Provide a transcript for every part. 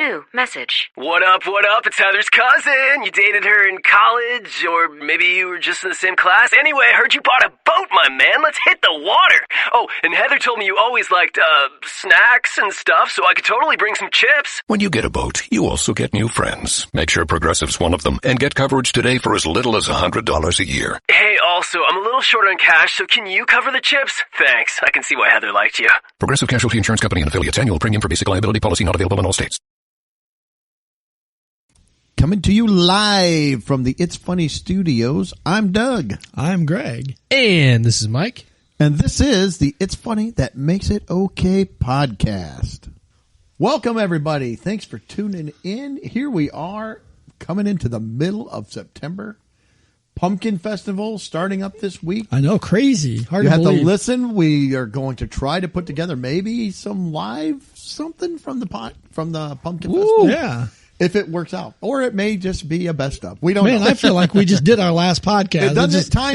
New message. What up, what up? It's Heather's cousin. You dated her in college, or maybe you were just in the same class. Anyway, I heard you bought a boat, my man. Let's hit the water. Oh, and Heather told me you always liked, snacks and stuff, so I could totally bring some chips. When you get a boat, you also get new friends. Make sure Progressive's one of them, and get coverage today for as little as $100 a year. Hey, also, I'm a little short on cash, so can you cover the chips? Thanks. I can see why Heather liked you. Progressive Casualty Insurance Company and affiliates. Annual premium for basic liability policy not available in all states. Coming to you live from the It's Funny Studios, I'm Doug. I'm Greg. And this is Mike. And this is the It's Funny That Makes It Okay podcast. Welcome, everybody. Thanks for tuning in. Here we are, coming into the middle of September. Pumpkin Festival starting up this week. I know, crazy. Hard you to have believe. to listen. We are going to try to put together maybe some live something from the Pumpkin Festival. Yeah. If it works out. Or it may just be a best of. We don't know. I feel like we just did our last podcast.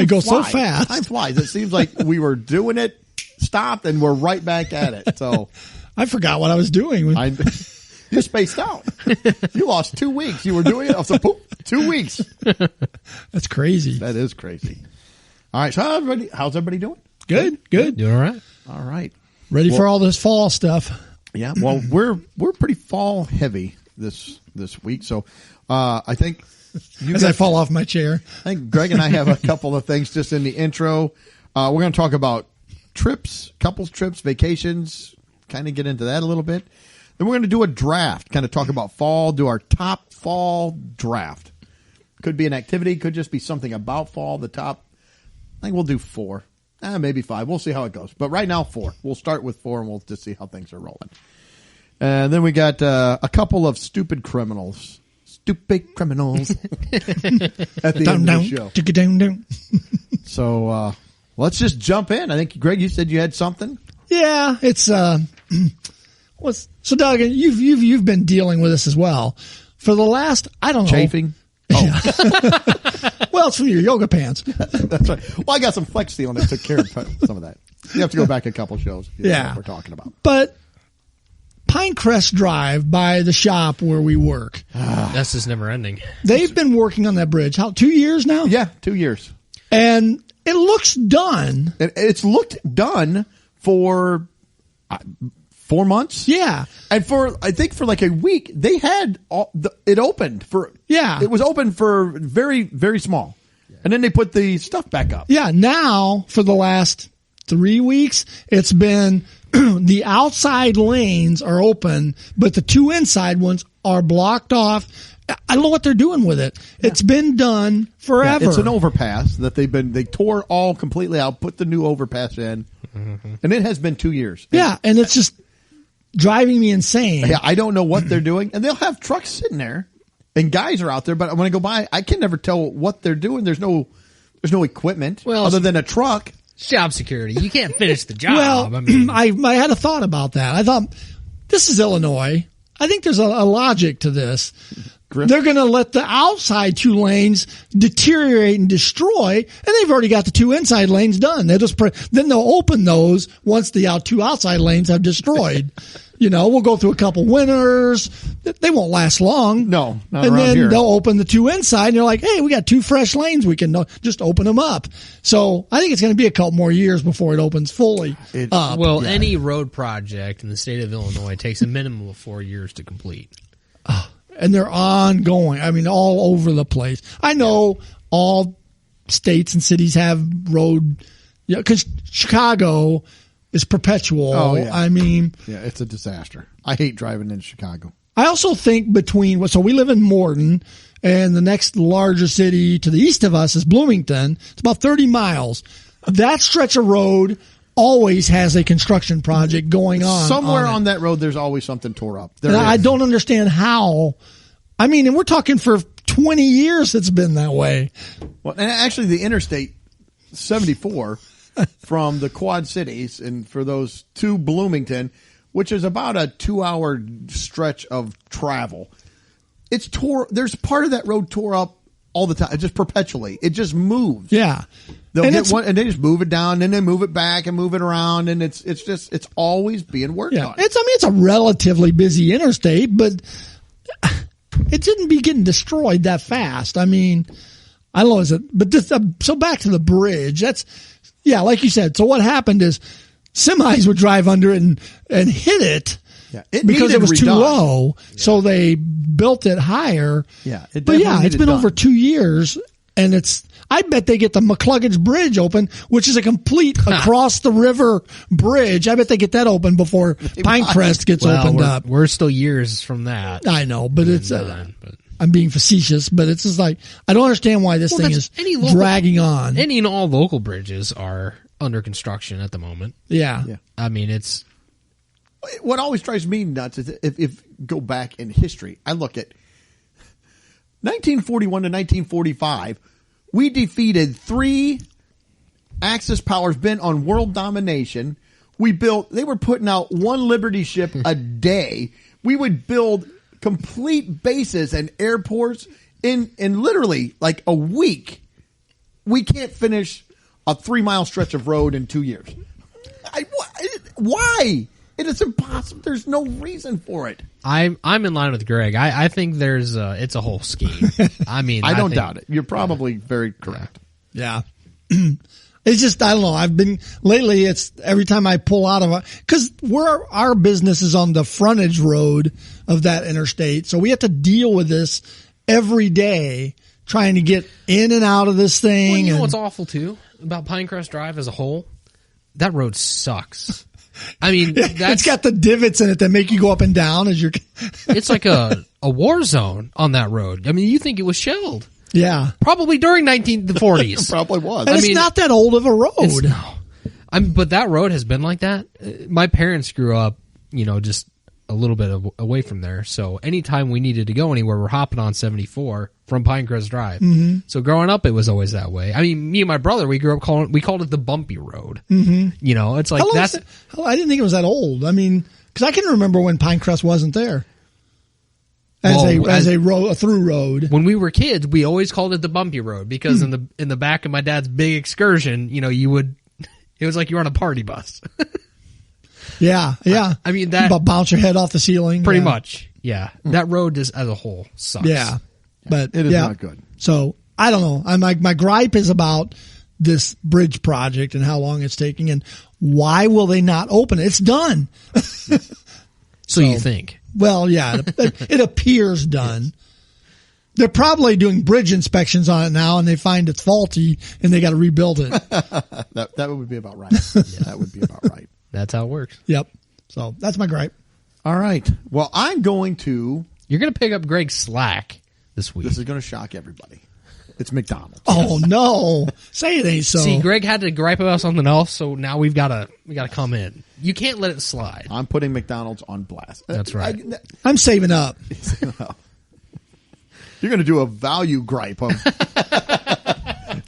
It goes flies. so fast. Time flies. It seems like we were doing it, stopped, and we're right back at it. So I forgot what I was doing. You spaced out. You lost 2 weeks. You were doing it. I was like, poof, 2 weeks. That's crazy. That is crazy. All right. So how's everybody doing? Good. Doing all right. All right. Ready for all this fall stuff. Yeah. Well, we're pretty fall heavy this week. So I think I fall off my chair. I think Greg and I have a couple of things just in the intro. We're going to talk about trips, couples trips, vacations, kind of get into that a little bit. Then we're going to do a draft, kind of talk about fall, do our top fall draft. Could be an activity, could just be something about fall, the top. I think we'll do 4, maybe 5. We'll see how it goes. But right now, 4. We'll start with 4 and we'll just see how things are rolling. And then we got a couple of stupid criminals. Stupid criminals at the end of the show. So let's just jump in. I think, Greg, you said you had something? Yeah, it's so Doug, you've been dealing with this as well. For the last, I don't know. Chafing? Oh. Well, it's from your yoga pants. That's right. Well, I got some Flex Seal that took care of some of that. You have to go back a couple shows. You know what we're talking about. But Pinecrest Drive by the shop where we work. That's just never ending. They've been working on that bridge. 2 years now? Yeah, 2 years. And it looks done. It's looked done for 4 months. Yeah. And I think for like a week, they had it opened for. Yeah. It was open for very, very small. And then they put the stuff back up. Yeah. Now, for the last 3 weeks, it's been the outside lanes are open, but the 2 inside ones are blocked off. I don't know what they're doing with it. Yeah. It's been done forever. Yeah, it's an overpass that they tore all completely out, put the new overpass in, and it has been 2 years. Yeah, and it's just driving me insane. Yeah, I don't know what they're doing, and they'll have trucks sitting there, and guys are out there. But when I go by, I can never tell what they're doing. There's no equipment other than a truck. Job security. You can't finish the job. Well, I had a thought about that. I thought, this is Illinois. I think there's a logic to this. They're going to let the outside 2 lanes deteriorate and destroy, and they've already got the 2 inside lanes done. Then they'll open those once the 2 outside lanes have destroyed. We'll go through a couple winters. They won't last long. No, not and around then here. They'll open the 2 inside, and you're like, hey, we got 2 fresh lanes. We can just open them up. So I think it's going to be a couple more years before it opens fully up. Well, any road project in the state of Illinois takes a minimum of 4 years to complete. And they're ongoing. I mean, all over the place. I know all states and cities have road, because Chicago is perpetual. Oh, yeah. I mean, yeah, it's a disaster. I hate driving in Chicago. I also think so we live in Morton, and the next larger city to the east of us is Bloomington. It's about 30 miles. That stretch of road always has a construction project going on. Somewhere on that road, there's always something tore up. I don't understand how. I mean, and we're talking for 20 years it's been that way. Well, and actually the Interstate 74 from the Quad Cities and for those to Bloomington, which is about a 2-hour stretch of travel. There's part of that road tore up all the time, just perpetually. It just moves. Yeah. They'll get one, and they just move it down, and then they move it back and move it around, and it's always being worked on. It's a relatively busy interstate, but it shouldn't be getting destroyed that fast. I mean, I don't know, is it? But this, so back to the bridge. Like you said. So what happened is semis would drive under it and hit it. Yeah, because it was too low, so they built it higher. Yeah, it's been over 2 years, and I bet they get the McCluggage Bridge open, which is a complete across the river bridge. I bet they get that open before Pinecrest gets opened up. We're still years from that. I know, but I'm being facetious, but it's just like, I don't understand why this thing is dragging on. Any and all local bridges are under construction at the moment. Yeah. I mean, it's... What always drives me nuts is if go back in history, I look at 1941 to 1945, we defeated 3 Axis powers bent on world domination. They were putting out 1 Liberty ship a day. We would build complete bases and airports in literally like a week. We can't finish a 3-mile stretch of road in 2 years. Why? It is impossible. There's no reason for it. I'm in line with Greg. I think it's a whole scheme. I mean, I don't doubt it. You're probably very correct. Yeah. It's just, I don't know. Lately it's every time I pull out of cause our business is on the frontage road of that interstate. So we have to deal with this every day trying to get in and out of this thing. Well, you know what's awful too about Pinecrest Drive as a whole? That road sucks. I mean, it's got the divots in it that make you go up and down as you're. It's like a war zone on that road. I mean, you think it was shelled? Yeah, probably during the 40s. Probably was. And it's not that old of a road. But that road has been like that. My parents grew up, just a little bit away from there. So anytime we needed to go anywhere, we're hopping on 74 from Pinecrest Drive. Mm-hmm. So growing up, it was always that way. I mean, me and my brother, we grew up called it the bumpy road. Mm-hmm. It's like I didn't think it was that old. I mean, because I can remember when Pinecrest wasn't there as a through road. When we were kids, we always called it the bumpy road because in the back of my dad's big excursion, it was like you were on a party bus. Yeah. I mean that bounce your head off the ceiling. Pretty much. Yeah. That road just as a whole sucks. Yeah. But it is not good. So I don't know. My gripe is about this bridge project and how long it's taking and why will they not open it? It's done. So you think? Well, yeah, it appears done. They're probably doing bridge inspections on it now and they find it's faulty and they got to rebuild it. That would be about right. Yeah, that would be about right. That's how it works. Yep. So that's my gripe. All right. Well, I'm going to... You're going to pick up Greg's slack this week. This is going to shock everybody. It's McDonald's. Oh, no. Say it ain't so. See, Greg had to gripe about something else, so now we got to come in. You can't let it slide. I'm putting McDonald's on blast. That's right. I'm saving up. You're going to do a value gripe of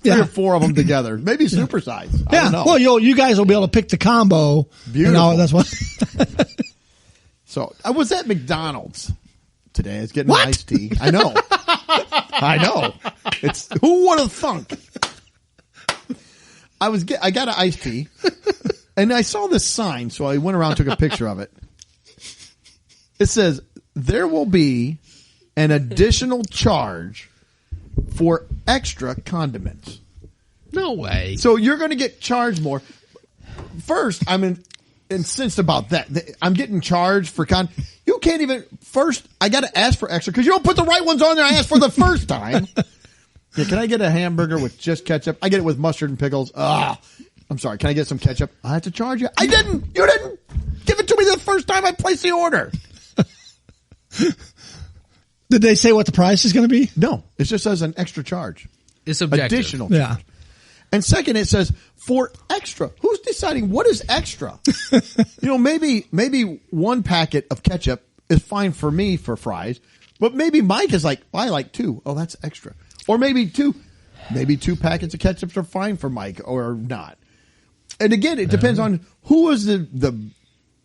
3 or 4 of them together. Maybe supersize. I don't know. Well, you guys will be able to pick the combo. Beautiful. That's what. So I was at McDonald's today. I was getting an iced tea. I know. It's who would have thunk? I got an iced tea, and I saw this sign, so I went around and took a picture of it. It says there will be an additional charge for extra condiments. No way. So you're going to get charged more. First, I'm incensed about that. I'm getting charged for you can't even. First, I got to ask for extra because you don't put the right ones on there. I asked for the first time. Yeah, can I get a hamburger with just ketchup? I get it with mustard and pickles. I'm sorry. Can I get some ketchup? I have to charge you. I didn't. You didn't give it to me the first time I placed the order. Did they say what the price is going to be? No, it just says an extra charge. It's objective. Additional charge. Yeah. And second, it says for extra. Who's deciding what is extra? Maybe 1 packet of ketchup is fine for me for fries, but maybe Mike is like, I like 2. Oh, that's extra. Or maybe 2 packets of ketchup are fine for Mike or not. And again, it depends on who is the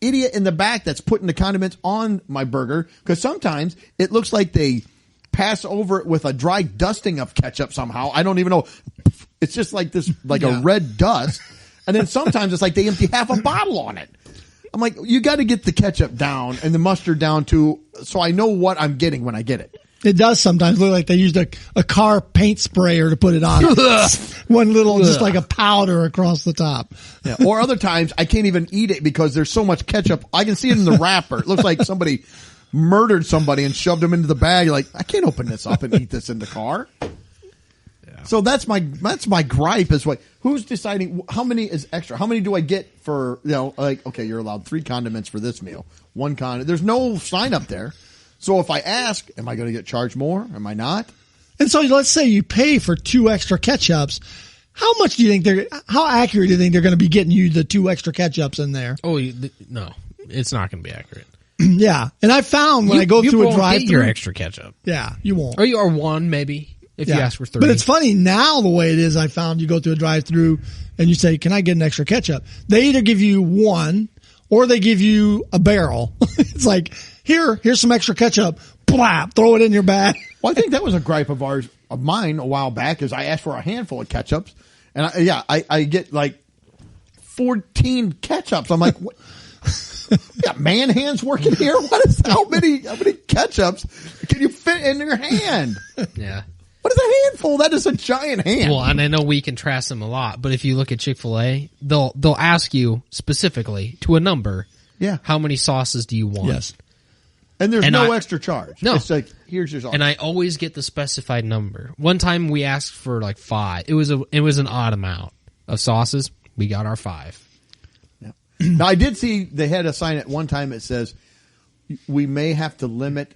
idiot in the back that's putting the condiments on my burger. Because sometimes it looks like they pass over it with a dry dusting of ketchup somehow. I don't even know. It's just like this, a red dust. And then sometimes it's like they empty half a bottle on it. I'm like, you got to get the ketchup down and the mustard down too, so I know what I'm getting when I get it. It does sometimes look like they used a car paint sprayer to put it on. One little, just like a powder across the top. Yeah. Or other times I can't even eat it because there's so much ketchup. I can see it in the wrapper. It looks like somebody murdered somebody and shoved them into the bag. You're like, I can't open this up and eat this in the car. Yeah. So that's my gripe is like, who's deciding how many is extra? How many do I get for, like, okay, you're allowed 3 condiments for this meal. 1 condiment. There's no sign up there. So if I ask, am I going to get charged more? Am I not? And so let's say you pay for 2 extra ketchups. How much do you think how accurate do you think they're going to be getting you the 2 extra ketchups in there? Oh, no, it's not going to be accurate. Yeah. And I found when I go through a drive-thru, your extra ketchup. Yeah, you won't. Or 1 maybe if you ask for 3. But it's funny now the way it is. I found you go through a drive-thru and you say, "Can I get an extra ketchup?" They either give you 1 or they give you a barrel. It's like, here's some extra ketchup. Blap, throw it in your bag. Well, I think that was a gripe of mine a while back. Is I asked for a handful of ketchups, and I get like 14 ketchups. I'm like, what? You got man hands working here? How many ketchups can you fit in your hand? Yeah. What is a handful? That is a giant hand. Well, and I know we contrast them a lot, but if you look at Chick-fil-A, they'll ask you specifically to a number. Yeah. How many sauces do you want? Yes. And there's no extra charge. No. It's like, here's your sauce. And I always get the specified number. One time we asked for like 5. It was an odd amount of sauces. We got our 5. Yeah. Now I did see they had a sign at one time that says we may have to limit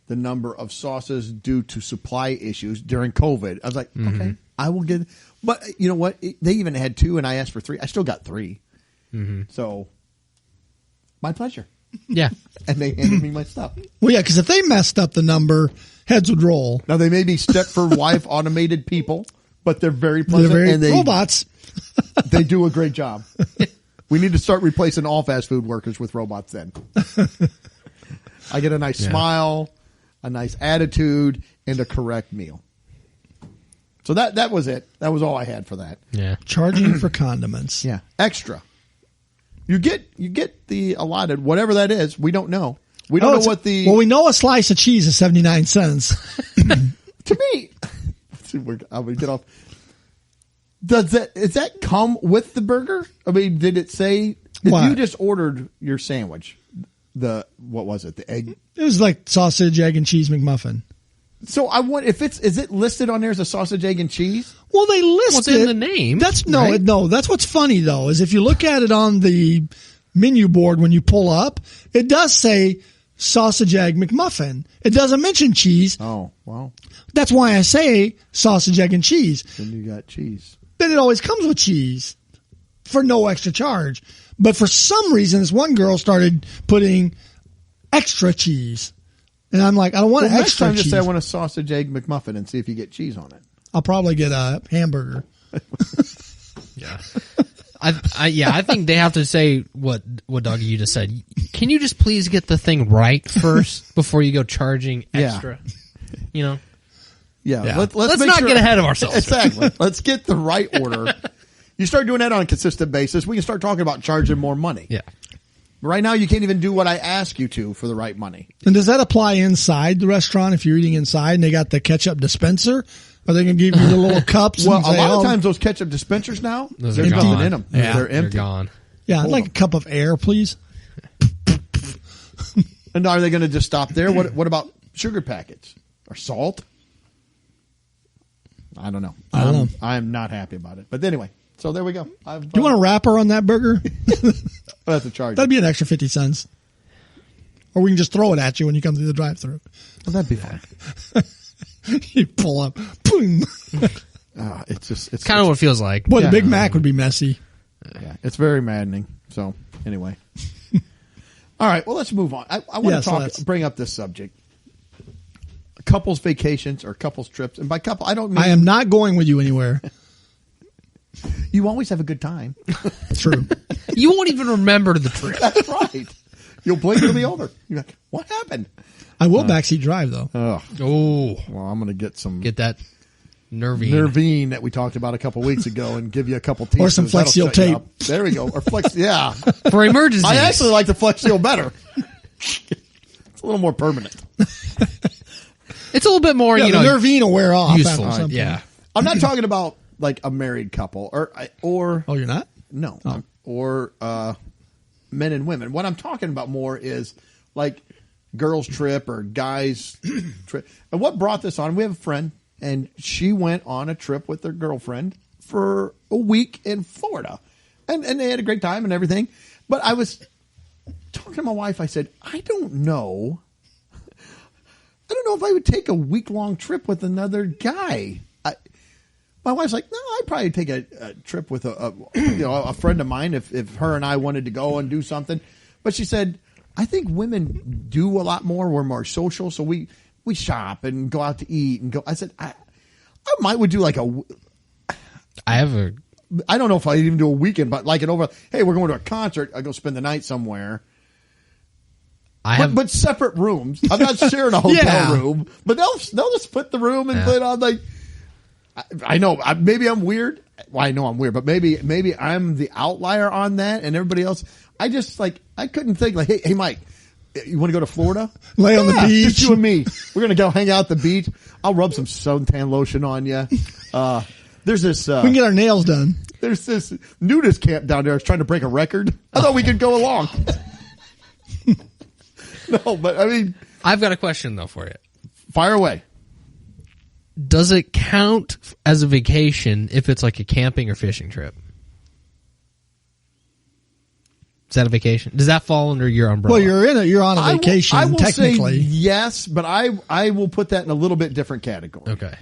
the number of sauces due to supply issues during COVID. I was like, okay, I will get, but you know what? They even had 2 and I asked for 3. I still got 3. Mm-hmm. So my pleasure. Yeah. And they handed me my stuff. Well, yeah, because if they messed up the number, heads would roll. Now they may be Stepford-wife automated people, but they're very pleasant. They're and robots. They do a great job. We need to start replacing all fast food workers with robots then. I get a nice smile, a nice attitude, and a correct meal. So that was it. That was all I had for that. Yeah. Charging for condiments. Yeah. Extra. You get the allotted, whatever that is. We don't know. We don't know what the... Well, we know a slice of cheese is 79 cents. To me, I'm going to get off. Does that come with the burger? I mean, did it say... If you just ordered your sandwich, what was it? The egg? It was like sausage, egg, and cheese McMuffin. So I want is it listed on there as a sausage, egg, and cheese? Well, they list it in the name. That's right? no. That's what's funny though is if you look at it on the menu board when you pull up, it does say sausage, egg, McMuffin. It doesn't mention cheese. Oh, wow. That's why I say sausage, egg, and cheese. Then you got cheese. But it always comes with cheese for no extra charge. But for some reason, this one girl started putting extra cheese. And I'm like, I don't want extra next time cheese. just say I want a sausage, egg, McMuffin and see if you get cheese on it. I'll probably get a hamburger. Yeah. I think they have to say what Doug you just said. Can you just please get the thing right first before you go charging extra? You know? Yeah. Let's not get ahead of ourselves. Exactly. Let's get the right order. You start doing that on a consistent basis, we can start talking about charging more money. Yeah. Right now, you can't even do what I ask you to for the right money. And does that apply inside the restaurant if you're eating inside and they got the ketchup dispenser? Are they going to give you the little cups? Well, and say, a lot of times those ketchup dispensers now, Those there's are nothing gone. in them. Yeah. They're empty. They're gone. Yeah, I'd like a cup of air, please. And are they going to just stop there? What about sugar packets or salt? I don't know. I don't know. I'm not happy about it. But anyway, so there we go. Do you want a wrapper on that burger? That's a charge. That'd be an extra 50 cents. Or we can just throw it at you when you come through the drive-thru. Well, that'd be fun. You pull up. Boom. It's Kind of what it feels like. Boy, Yeah. the Big Mac would be messy. Yeah, it's very maddening. So anyway, all right. Well, let's move on. I want to bring up this subject: couples vacations or couples trips. And by couple, I don't mean I am not going with you anywhere. you always have a good time. True. You won't even remember the trip. That's right. You'll blink it'll be over. You're like, what happened? I will backseat drive, though. Oh, Oh, well, I'm going to get some get that Nervine. Nervine that we talked about a couple weeks ago and give you a couple teasers. Or some Flex Seal That'll shut you tape. up. There we go. Or Flex, yeah. For emergencies. I actually like the Flex Seal better. It's a little more permanent. It's a little bit more, Yeah, you the know, nervine will wear off. useful. After some point. Yeah. I'm not talking about like a married couple or Oh, you're not? no, or men and women. What I'm talking about more is like girls trip or guys trip. And what brought this on? We have a friend, and she went on a trip with their girlfriend for a week in Florida, and they had a great time and everything. But I was talking to my wife. I said, I don't know if I would take a week-long trip with another guy. My wife's like, no, I'd probably take a trip with a friend of mine if her and I wanted to go and do something. But she said, I think women do a lot more. We're more social, so we shop and go out to eat and go. I said, I would do like I don't know if I'd even do a weekend, but like hey, we're going to a concert. I go spend the night somewhere. But separate rooms. I'm not sharing a hotel room, but they'll just split the room and put it on like. I know. Maybe I'm weird. Well, I know I'm weird, but maybe I'm the outlier on that, and everybody else. I just I couldn't think like, hey, Mike, you want to go to Florida? Lay on the beach. Just you and me. We're gonna go hang out at the beach. I'll rub some suntan lotion on you. There's this. We can get our nails done. There's this nudist camp down there. I was trying to break a record. I thought we could go along. No, but I mean, I've got a question though for you. Fire away. Does it count as a vacation if it's like a camping or fishing trip? Is that a vacation? Does that fall under your umbrella? Well, you're on a vacation, I will technically. say yes, but I will put that in a little bit different category. Okay.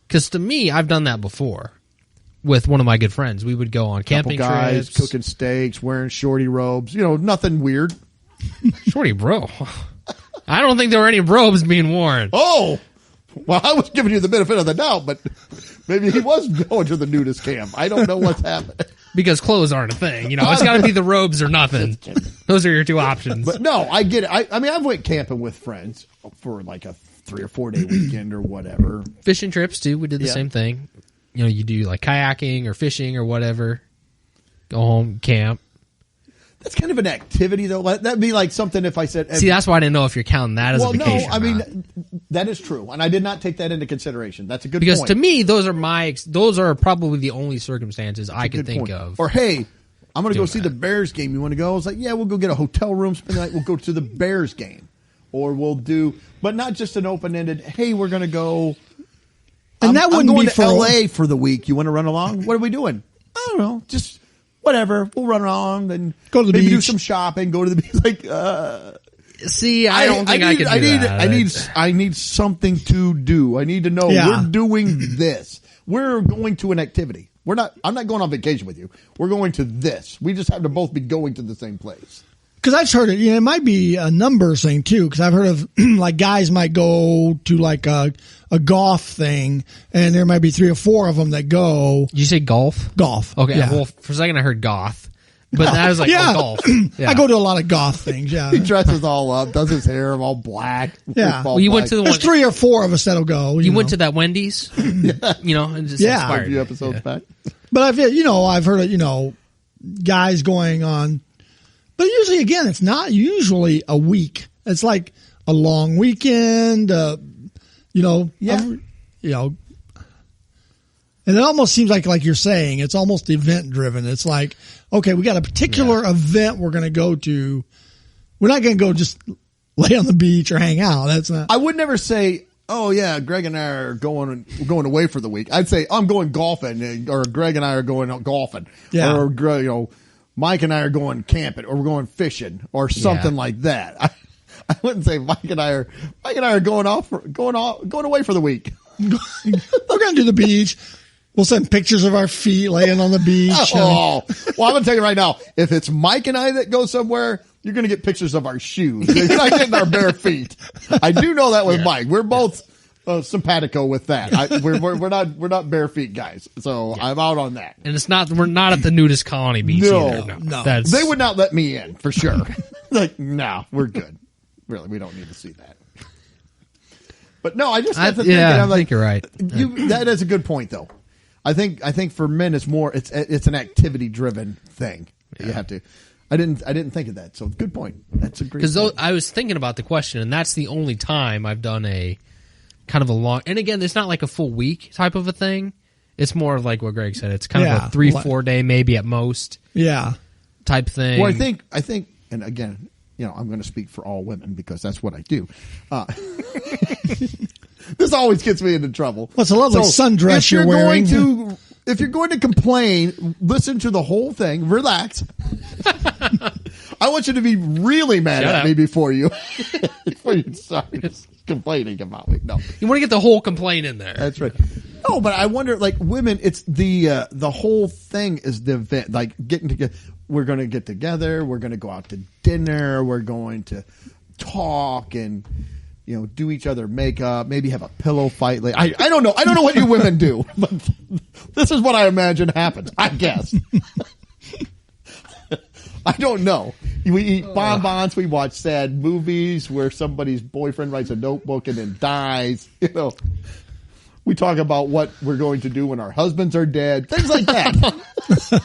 Because to me, I've done that before with one of my good friends. We would go on camping Couple guys trips. cooking steaks, wearing shorty robes. Nothing weird. Shorty bro. I don't think there were any robes being worn. Oh, well, I was giving you the benefit of the doubt, but maybe he was going to the nudist camp. I don't know what's happening. Because clothes aren't a thing. It's got to be the robes or nothing. Those are your two options. But no, I get it. I mean, I've went camping with friends for like a 3 or 4 day weekend or whatever. Fishing trips, too. We did the same thing. You do like kayaking or fishing or whatever. Go home, camp. That's kind of an activity, though. That'd be like something if I said... See, that's why I didn't know if you're counting that as a vacation. Well, no, I mean, that is true. And I did not take that into consideration. That's a good point. Because to me, those are probably the only circumstances I could think of. Or, hey, I'm going to go see the Bears game. You want to go? I was like, yeah, we'll go get a hotel room, spend the night. We'll go to the Bears game. Or we'll do... But not just an open-ended, hey, we're going to go... And that wouldn't I'm going be to for L.A. for the week. You want to run along? What are we doing? I don't know. Just... Whatever, we'll run around and go to the maybe beach, do some shopping, go to the beach. See, I don't think I could do that. I need something to do. I need to know we're doing this. We're going to an activity. I'm not going on vacation with you. We're going to this. We just have to both be going to the same place. Because I've heard it. It might be a numbers thing too. Because I've heard of like guys might go to like a golf thing, and there might be 3 or 4 of them that go. Did you say golf? Golf. Okay. Yeah. Well, for a second I heard goth, but that was like golf. Yeah. I go to a lot of golf things. Yeah. He dresses all up, does his hair all black. Yeah. Well, you went to the There's 3 or 4 of us that'll go. You went to that Wendy's, and just inspired a few me. episodes back. But I've heard of guys going on. But usually, again, it's not usually a week. It's like a long weekend, And it almost seems like you're saying, it's almost event driven. It's like, okay, we got a particular event we're going to go to. We're not going to go just lay on the beach or hang out. That's not. I would never say, oh yeah, Greg and I are going away for the week. I'd say I'm going golfing, or Greg and I are going golfing. Yeah. Or Mike and I are going camping, or we're going fishing, or something like that. I wouldn't say Mike and I are going away for the week. We're going to do the beach. We'll send pictures of our feet laying on the beach. Oh, well, I'm going to tell you right now, if it's Mike and I that go somewhere, you're going to get pictures of our shoes. You're not getting our bare feet. I do know that with Mike. We're both simpatico with that. We're not bare feet guys. So I'm out on that. And we're not at the nudist colony beach either. No. They would not let me in for sure. Like, no, we're good. Really, we don't need to see that. But no, I just have to think. I think you're right. That is a good point, though. I think for men, it's more. It's an activity driven thing. You have to. I didn't think of that. So good point. That's a great. Because I was thinking about the question, and that's the only time I've done a kind of a long, and again, it's not like a full week type of a thing. It's more of like what Greg said. It's kind of a 3-4 day, maybe at most. Yeah. Type thing. Well, I think, and again, I'm going to speak for all women because that's what I do. This always gets me into trouble. What's a lovely sundress you're wearing? If you're going to complain, listen to the whole thing. Relax. I want you to be really mad at me before you start complaining about me. No, you want to get the whole complaint in there. That's right. No, but I wonder, like women, it's the whole thing is the event, like getting together. We're going to get together. We're going to go out to dinner. We're going to talk and do each other makeup. Maybe have a pillow fight. Like I don't know. I don't know what you women do, but this is what I imagine happens. I guess. I don't know. We eat bonbons. We watch sad movies where somebody's boyfriend writes a notebook and then dies. We talk about what we're going to do when our husbands are dead. Things like that.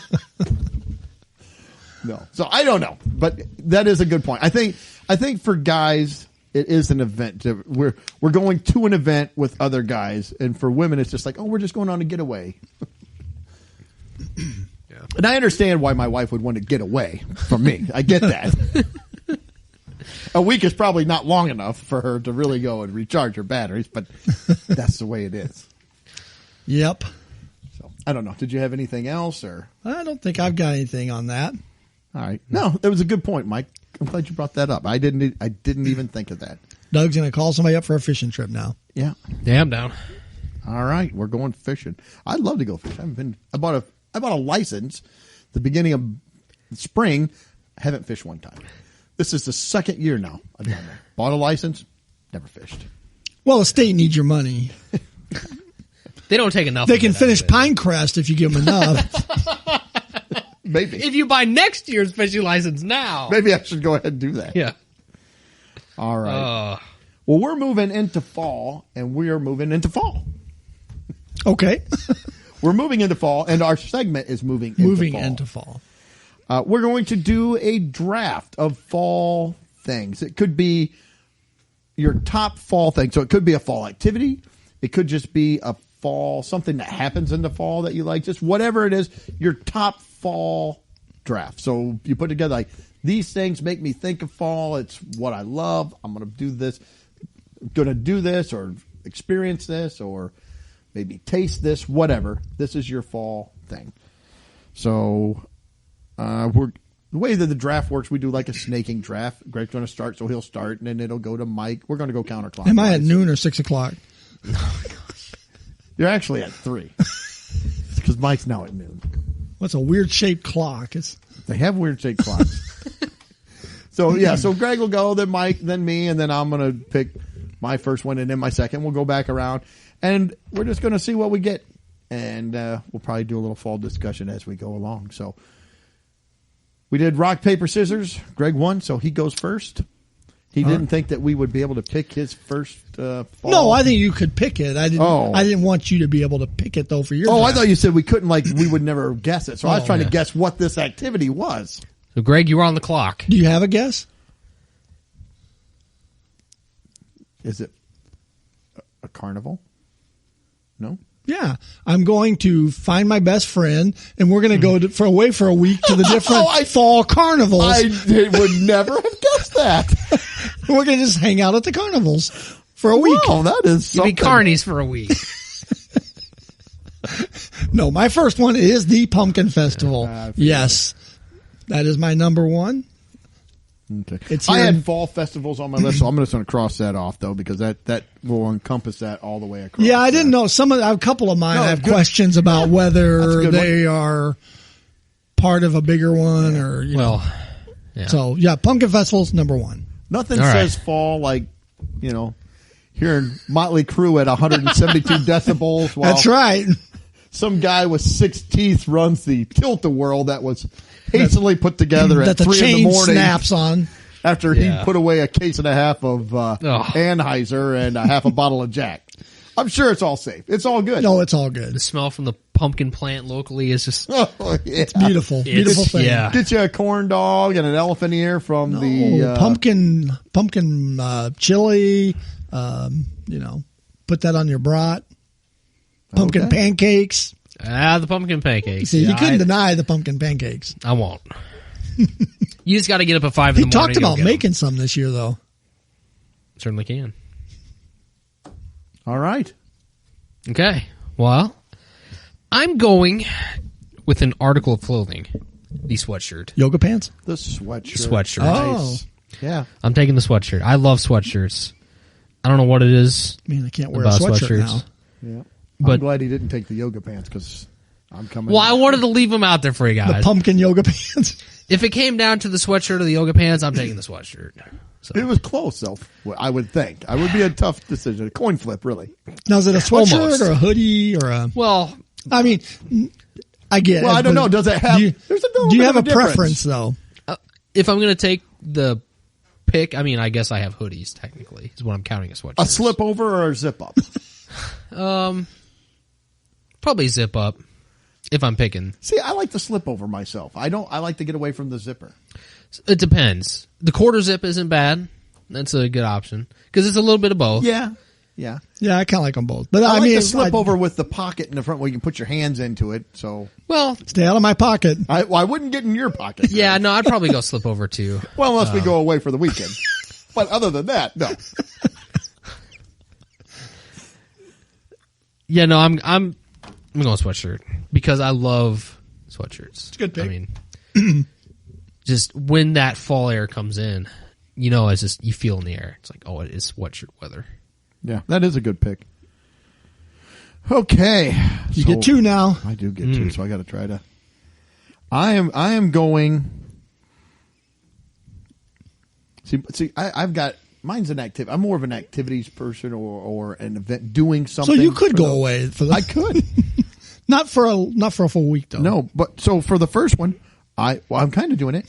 No. So I don't know, but that is a good point. I think for guys, it is an event. We're going to an event with other guys, and for women, it's just like, we're just going on a getaway. Yeah. And I understand why my wife would want to get away from me. I get that. A week is probably not long enough for her to really go and recharge her batteries, but that's the way it is. Yep. So I don't know. Did you have anything else, or? I don't think I've got anything on that. All right. No, that was a good point, Mike. I'm glad you brought that up. I didn't even think of that. Doug's going to call somebody up for a fishing trip now. Yeah. Yeah, I'm down. All right. We're going fishing. I'd love to go fishing. I bought a license the beginning of spring. I haven't fished one time. This is the second year now I've done that. Bought a license, never fished. Well, the state needs your money. They don't take enough. They can finish Pinecrest if you give them enough. Maybe. If you buy next year's fishing license now. Maybe I should go ahead and do that. Yeah. All right. Well, we're moving into fall, and we are moving into fall. Okay. We're moving into fall, and our segment is moving into fall. We're going to do a draft of fall things. It could be your top fall thing. So it could be a fall activity. It could just be a fall, something that happens in the fall that you like. Just whatever it is, your top fall draft. So you put together like, these things make me think of fall. It's what I love. I'm going to do this. Going to do this or experience this or maybe taste this, whatever. This is your fall thing. So the way that the draft works, we do like a snaking draft. Greg's going to start, so he'll start, and then it'll go to Mike. We're going to go counterclockwise. Am I at noon or 6 o'clock? Oh, gosh. You're actually at 3. Because Mike's now at noon. What's a weird shaped clock? They have weird shaped clocks. So Greg will go, then Mike, then me, and then I'm going to pick my first one and then my second. We'll go back around, and we're just going to see what we get. And we'll probably do a little fall discussion as we go along. So we did rock, paper, scissors. Greg won, so he goes first. He didn't think that we would be able to pick his first fall. No, I think you could pick it. I didn't want you to be able to pick it, though, for your draft. I thought you said we couldn't, we would never guess it. So I was trying to guess what this activity was. So, Greg, you were on the clock. Do you have a guess? Is it a carnival? No? Yeah. I'm going to find my best friend, and we're going to go away for a week to the different fall carnivals. I would never have guessed that. We're going to just hang out at the carnivals for a week. Oh, that is something. You'll be carnies for a week. No, my first one is the Pumpkin Festival. Yes. That is my number one. Okay. I had fall festivals on my list, so I'm just going to cross that off, though, because that will encompass that all the way across. Yeah, I didn't know. A couple of mine have questions about whether they are part of a bigger one or, Yeah. So, Pumpkin Festival's number one. Nothing says fall like, hearing Motley Crue at 172 decibels. While That's right. Some guy with 6 teeth runs the Tilt-A-Whirl that was hastily put together at 3 in the morning. Snaps on. After he put away a case and a half of Anheuser and a half a bottle of Jack. I'm sure it's all safe. It's all good. No, it's all good. The smell from the pumpkin plant locally is just... It's beautiful. Beautiful thing. Yeah. Get you a corn dog and an elephant ear from the... pumpkin chili, Put that on your brat. Pumpkin pancakes. The pumpkin pancakes. See, you couldn't deny the pumpkin pancakes. I won't. You just got to get up at 5 in the morning. He talked and go about get making 'em. some this year, though. Certainly can. All right. Okay. Well, I'm going with an article of clothing. The sweatshirt. Yoga pants? The sweatshirt. Sweatshirt. Nice. Yeah. I'm taking the sweatshirt. I love sweatshirts. I don't know what it is. Man, I can't wear a About sweatshirt sweatshirts. now. Yeah. But- I'm glad he didn't take the yoga pants because I'm coming. Well, I wanted to leave them out there for you The guys. pumpkin yoga pants. If it came down to the sweatshirt or the yoga pants, I'm taking the sweatshirt. So. It was close, though. I would think. I would be a tough decision. A coin flip, really. Now, is it a sweatshirt Almost. or a hoodie or a... Well, I mean, I get it. Well, I don't but know. Does it have? There's a little do you bit have of a difference. preference, though? if I'm going to take the pick, I mean, I guess I have hoodies, technically, is what I'm counting as sweatshirts. A slip over or a zip up? Probably zip up, if I'm picking. See, I like the slip over myself. I like to get away from the zipper. It depends. The quarter zip isn't bad. That's a good option. Because it's a little bit of both. Yeah. Yeah. Yeah, I kind of like them both. But I like mean, the slip over with the pocket in the front where you can put your hands into it. So Well, Stay out of my pocket. I wouldn't get in your pocket. yeah, no, I'd probably go slip over too. Well, unless we go away for the weekend. But other than that, no. Yeah, no, I'm going sweatshirt because I love sweatshirts. It's a good pick. I mean, just when that fall air comes in, you know, it's just you feel in the air. It's like, oh, it is sweatshirt weather. Yeah, that is a good pick. Okay. You get two now. I do get two, so I got to try to. I am going. See, I've got mine's an activity. I'm more of an activities person or an event doing So something. you could for go the- away for the. I could. not for a full week though. No, but so for the first one, I'm kind of doing it.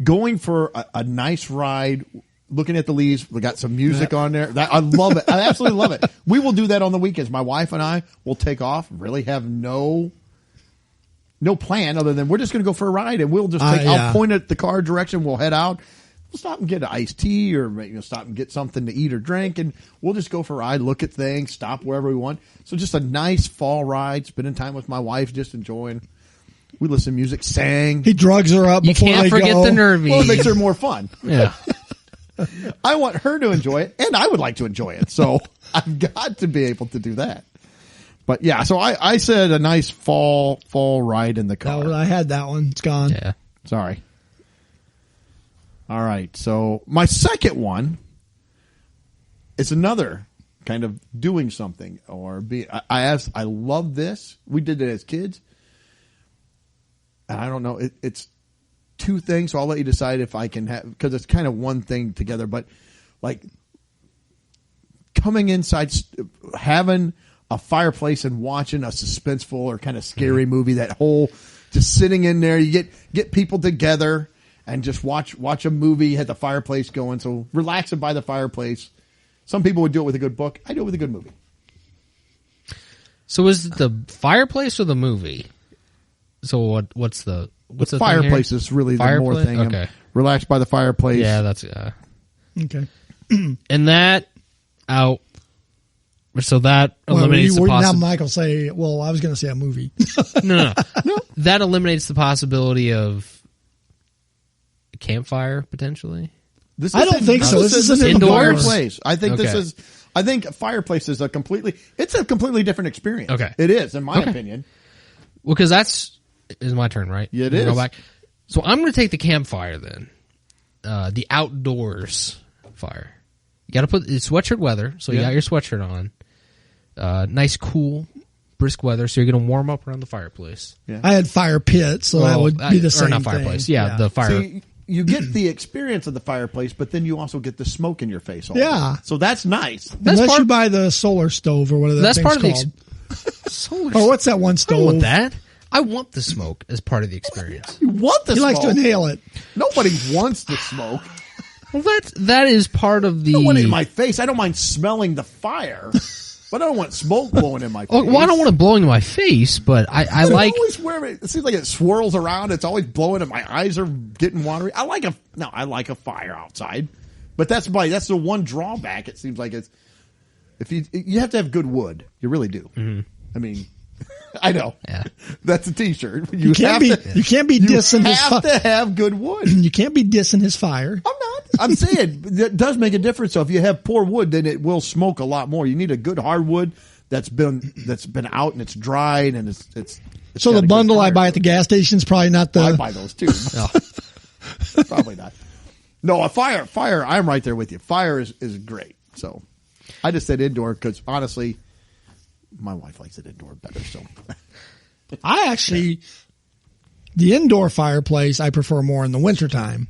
Going for a nice ride, looking at the leaves. We got some music on there. I love it. I absolutely love it. We will do that on the weekends. My wife and I will take off. Really have no plan other than we're just going to go for a ride, and we'll just take. Yeah. I'll point at the car direction. We'll head out. We'll stop and get an iced tea, or stop and get something to eat or drink, and we'll just go for a ride, look at things, stop wherever we want. So just a nice fall ride, spending time with my wife, just enjoying. We listen to music, sang. He drugs her up You before can't they forget go. the nervy. Well, it makes her more fun. Yeah. I want her to enjoy it, and I would like to enjoy it. So I've got to be able to do that. But yeah, so I said a nice fall ride in the car. I had that one. It's gone. Yeah. Sorry. All right. So my second one is another kind of doing something or I love this. We did it as kids. And I don't know. It's two things. So I'll let you decide if I can have, because it's kind of one thing together, but like coming inside, having a fireplace and watching a suspenseful or kind of scary movie, that whole just sitting in there, you get people together and just watch a movie, had the fireplace going. So relaxing by the fireplace. Some people would do it with a good book. I do it with a good movie. So is it the fireplace or the movie? So what's the Fireplace is really the more Fireplace? thing. Okay. Relax by the fireplace. Yeah, that's Okay. and that out. So that eliminates the now possibility. Michael say, well, I was going to say a movie. No. That eliminates the possibility of a campfire potentially. I don't think so. This is an indoors? fireplace. I think Okay. I think a fireplace is a completely different experience. Okay. It is, in my Okay. opinion. Well, because is my turn, right? Yeah, it We'll is. Go back. So I'm going to take the campfire then. The outdoors fire. You got to put it's sweatshirt weather, so you Yeah. got your sweatshirt on. Nice, cool, brisk weather, so you're going to warm up around the fireplace. I had fire pit, so that would be the same or not fireplace. thing. Yeah, the fire. See, you get the experience of the fireplace, but then you also get the smoke in your face. All Yeah. day. So that's nice. That's Unless part- you buy the solar stove or whatever That's that part of thing's the called. solar. Or what's that one I stove? don't want that. I want the smoke as part of the experience. You want the He smoke. likes to inhale it. Nobody wants the smoke. Well, that is part of the. I don't want it in my face. I don't mind smelling the fire, but I don't want smoke blowing in my face. Well, I don't want it blowing in my face, but I But like. always wherever it seems like it swirls around. It's always blowing, and my eyes are getting watery. I like a fire outside, but that's the one drawback. It seems like it's If you have to have good wood, you really do. Mm-hmm. I mean, I know. Yeah. That's a T-shirt. You can't be dissing his fire. You have to have good wood. You can't be dissing his fire. I'm not. I'm saying that does make a difference. So if you have poor wood, then it will smoke a lot more. You need a good hardwood that's been out and it's dried and it's so the bundle I buy at the gas station is probably not the. I buy those too. No. Probably not. No, a fire. I'm right there with you. Fire is great. So I just said indoor because honestly, my wife likes it indoor better. So I actually, the indoor fireplace I prefer more in the wintertime.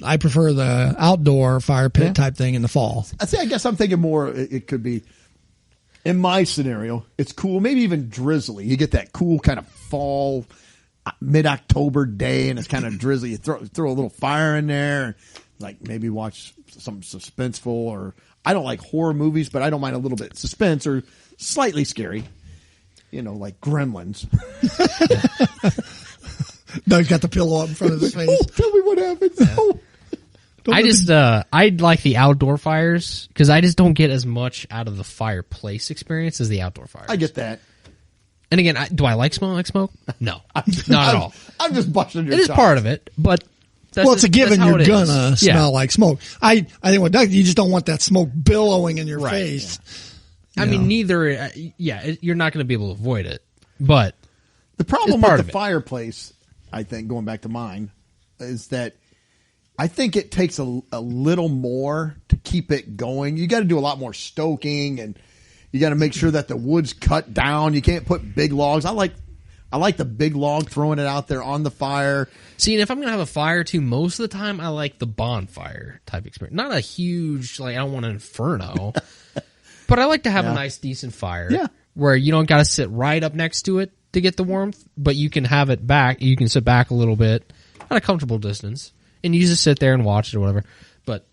I prefer the outdoor fire pit type thing in the fall. I guess I'm thinking more. It could be. In my scenario, it's cool, maybe even drizzly. You get that cool kind of fall, mid-October day, and it's kind of drizzly. You throw a little fire in there, like maybe watch some suspenseful, or I don't like horror movies, but I don't mind a little bit suspense or slightly scary. You know, like Gremlins. Doug's got the pillow up in front of his face. Oh, tell me what happens. Yeah. Oh. I like the outdoor fires because I just don't get as much out of the fireplace experience as the outdoor fires. I get that. And again, do I like smoke? No, not at all. I'm just busting your It is chops. part of it, but it's a given you're gonna is. smell like smoke. I think what Doug, you just don't want that smoke billowing in your face. Yeah. I mean, neither. You're not going to be able to avoid it, but the problem with the fireplace, I think, going back to mine, is that I think it takes a little more to keep it going. You got to do a lot more stoking, and you got to make sure that the wood's cut down. You can't put big logs. I like the big log, throwing it out there on the fire. See, and if I'm going to have a fire too, most of the time I like the bonfire type experience. Not a huge, I don't want an inferno, but I like to have a nice, decent fire where you don't got to sit right up next to it to get the warmth, but you can have it back. You can sit back a little bit at a comfortable distance. And you just sit there and watch it or whatever. But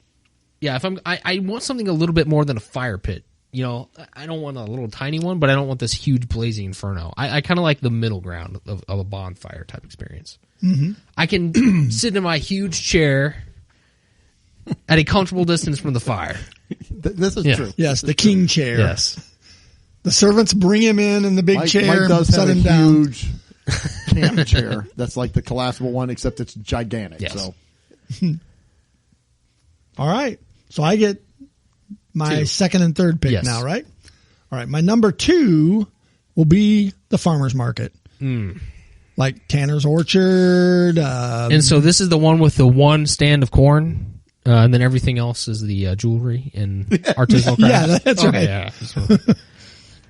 yeah, I want something a little bit more than a fire pit. You know, I don't want a little tiny one, but I don't want this huge blazing inferno. I kind of like the middle ground of a bonfire type experience. Mm-hmm. I can sit in my huge chair at a comfortable distance from the fire. This is true. Yes, the king chair. Yes. The servants bring him in the big chair. Mike does set have him a down. huge camp chair. That's like the collapsible one, except it's gigantic. Yes. So. All right. So I get my second and third pick now, right? All right. My number 2 will be the farmer's market. Like Tanner's Orchard. And so this is the one with the one stand of corn, and then everything else is the jewelry and artisanal crafts. Yeah, that's right. Yeah.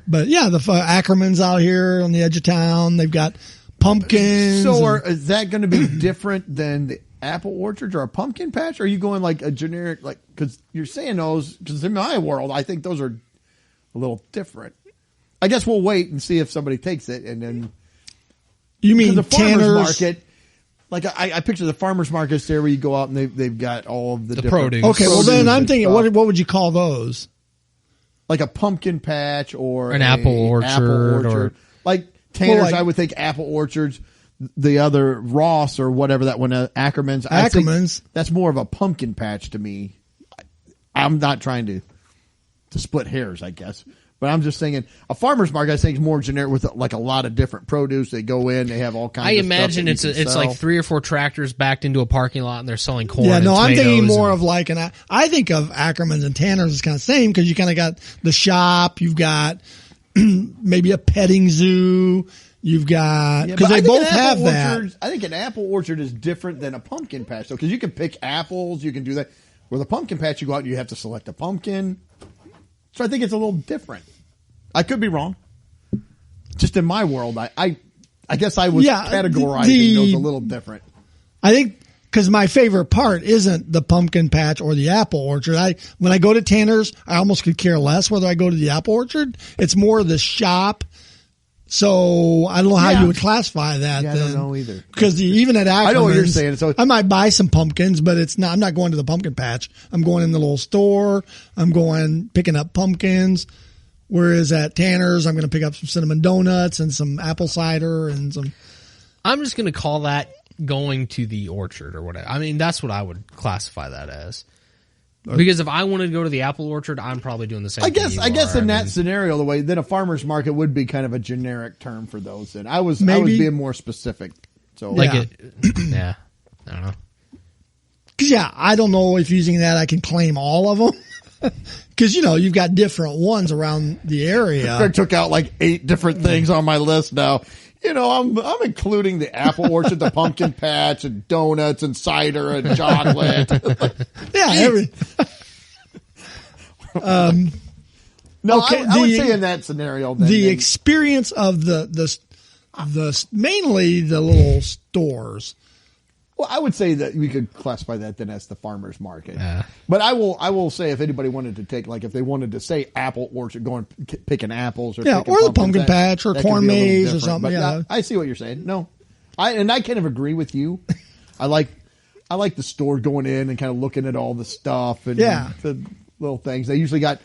But yeah, the Ackerman's out here on the edge of town. They've got pumpkins. So is that going to be different than the apple orchards or a pumpkin patch? Or are you going like a generic, because you're saying those, because in my world, I think those are a little different. I guess we'll wait and see if somebody takes it. And then you mean the farmer's Tanner's market? Like I picture the farmer's markets there where you go out and they've got all of the different produce. Okay, well then I'm thinking, what would you call those? Like a pumpkin patch or an apple orchard. Or like Tanner's, I would think apple orchards. The other Ross or whatever that one, Ackerman's. Ackerman's. That's more of a pumpkin patch to me. I'm not trying to split hairs, I guess. But I'm just thinking a farmer's market, I think, is more generic with like a lot of different produce. They go in, they have all kinds of stuff. I imagine it's like 3 or 4 tractors backed into a parking lot and they're selling corn. Yeah, no, I'm thinking more of like I think of Ackerman's and Tanner's as kind of same because you kind of got the shop, you've got maybe a petting zoo, you've got because they both have that. I think an apple orchard is different than a pumpkin patch, though, because you can pick apples, you can do that. With a pumpkin patch, you go out and you have to select a pumpkin. So I think it's a little different. I could be wrong. Just in my world, I guess I was categorizing those a little different. I think because my favorite part isn't the pumpkin patch or the apple orchard. When I go to Tanner's, I almost could care less whether I go to the apple orchard. It's more the shop. So I don't know how you would classify that. Yeah, I don't know either. Because even at Ackerman's, I know what you're saying. So I might buy some pumpkins, but I'm not going to the pumpkin patch. I'm going in the little store. I'm going picking up pumpkins. Whereas at Tanner's, I'm going to pick up some cinnamon donuts and some apple cider and some. I'm just going to call that going to the orchard or whatever. I mean, that's what I would classify that as. Because if I wanted to go to the apple orchard, I'm probably doing the same thing. I guess in that scenario, then a farmer's market would be kind of a generic term for those. And I was being more specific. So I don't know. Because I don't know if using that I can claim all of them. Because you've got different ones around the area. I took out like 8 different things on my list now. I'm including the apple orchard, the pumpkin patch, and donuts, and cider, and chocolate. No, okay, I would say in that scenario, the experience of the mainly the little stores. Well, I would say that we could classify that then as the farmer's market. But I will say if anybody wanted to take, like if they wanted to say apple orchard, going picking apples or the pumpkin patch or corn maze or something. But I see what you're saying. No, I kind of agree with you. I like the store going in and kind of looking at all the stuff and the little things. They usually got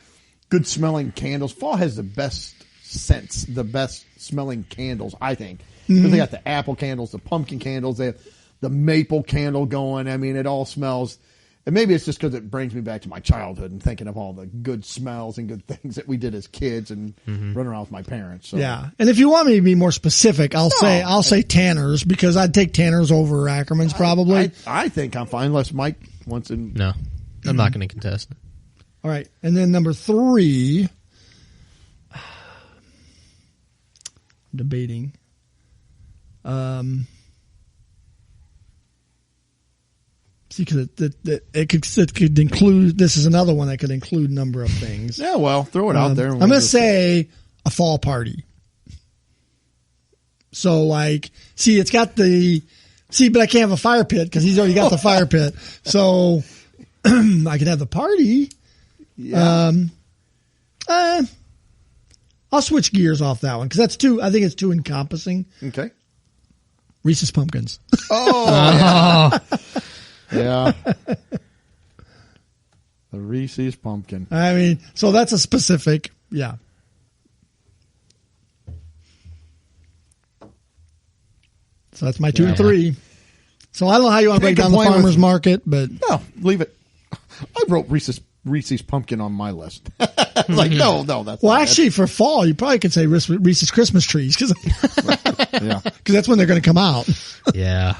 good smelling candles. Fall has the best scents, the best smelling candles, I think. Because they got the apple candles, the pumpkin candles, they have the maple candle going. I mean, it all smells. And maybe it's just because it brings me back to my childhood and thinking of all the good smells and good things that we did as kids and running around with my parents. So. Yeah. And if you want me to be more specific, I'll say Tanner's, because I'd take Tanner's over Ackerman's probably. I think I'm fine unless Mike wants to. No, I'm not going to contest. All right. And then number 3, debating. See, because it could include. This is another one that could include a number of things. Yeah, well, throw it out there. I'm going to say a fall party. So, it's got but I can't have a fire pit because he's already got the fire pit. So, I could have the party. Yeah. I'll switch gears off that one because that's too. I think it's too encompassing. Okay. Reese's Pumpkins. Oh. Yeah. The Reese's Pumpkin. I mean, so that's a specific, yeah. So that's my 2 and 3. So I don't know how you want to break down the farmer's market, but. No, leave it. I wrote Reese's Pumpkin on my list. No, that's well, actually, for fall, you probably could say Reese's Christmas trees because that's when they're going to come out. Yeah.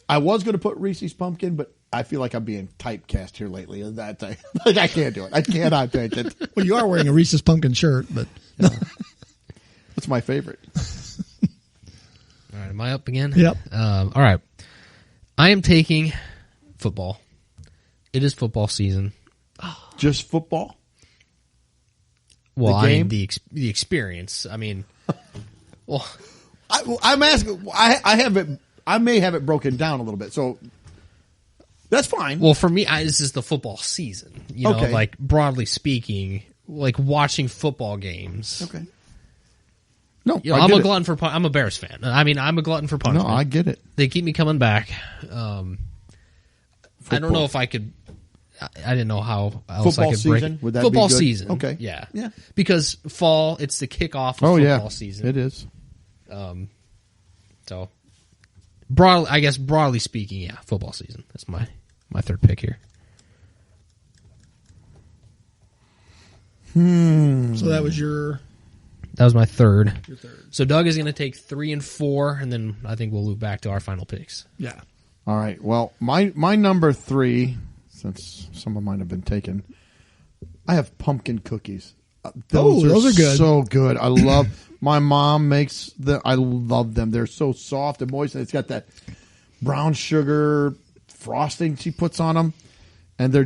I was going to put Reese's Pumpkin, but I feel like I'm being typecast here lately. That I can't do it. I cannot take it. Well, you are wearing a Reese's Pumpkin shirt, but no. That's my favorite. All right, am I up again? Yep. All right. I am taking football. It is football season. Just football? Well, I mean the experience. I mean, well, I'm asking. I have it. I may have it broken down a little bit, so that's fine. Well, for me, this is the football season. You know, like broadly speaking, like watching football games. Okay. No, I'm a glutton for. I'm a Bears fan. I mean, I'm a glutton for punishment. No, I get it. They keep me coming back. I don't know if I could. I didn't know how else football I could break season? it. Would that football be good? Season. Okay. Yeah. Yeah. Because fall, it's the kickoff of football season. It is. So, broadly speaking, yeah, football season. That's my third pick here. So that was That was my third. Your third. So Doug is going to take 3 and 4, and then I think we'll loop back to our final picks. Yeah. All right. Well, my number 3, since some of mine have been taken, I have pumpkin cookies. Those are good. So good. I love. My mom makes them. I love them. They're so soft and moist, and it's got that brown sugar frosting she puts on them, and they're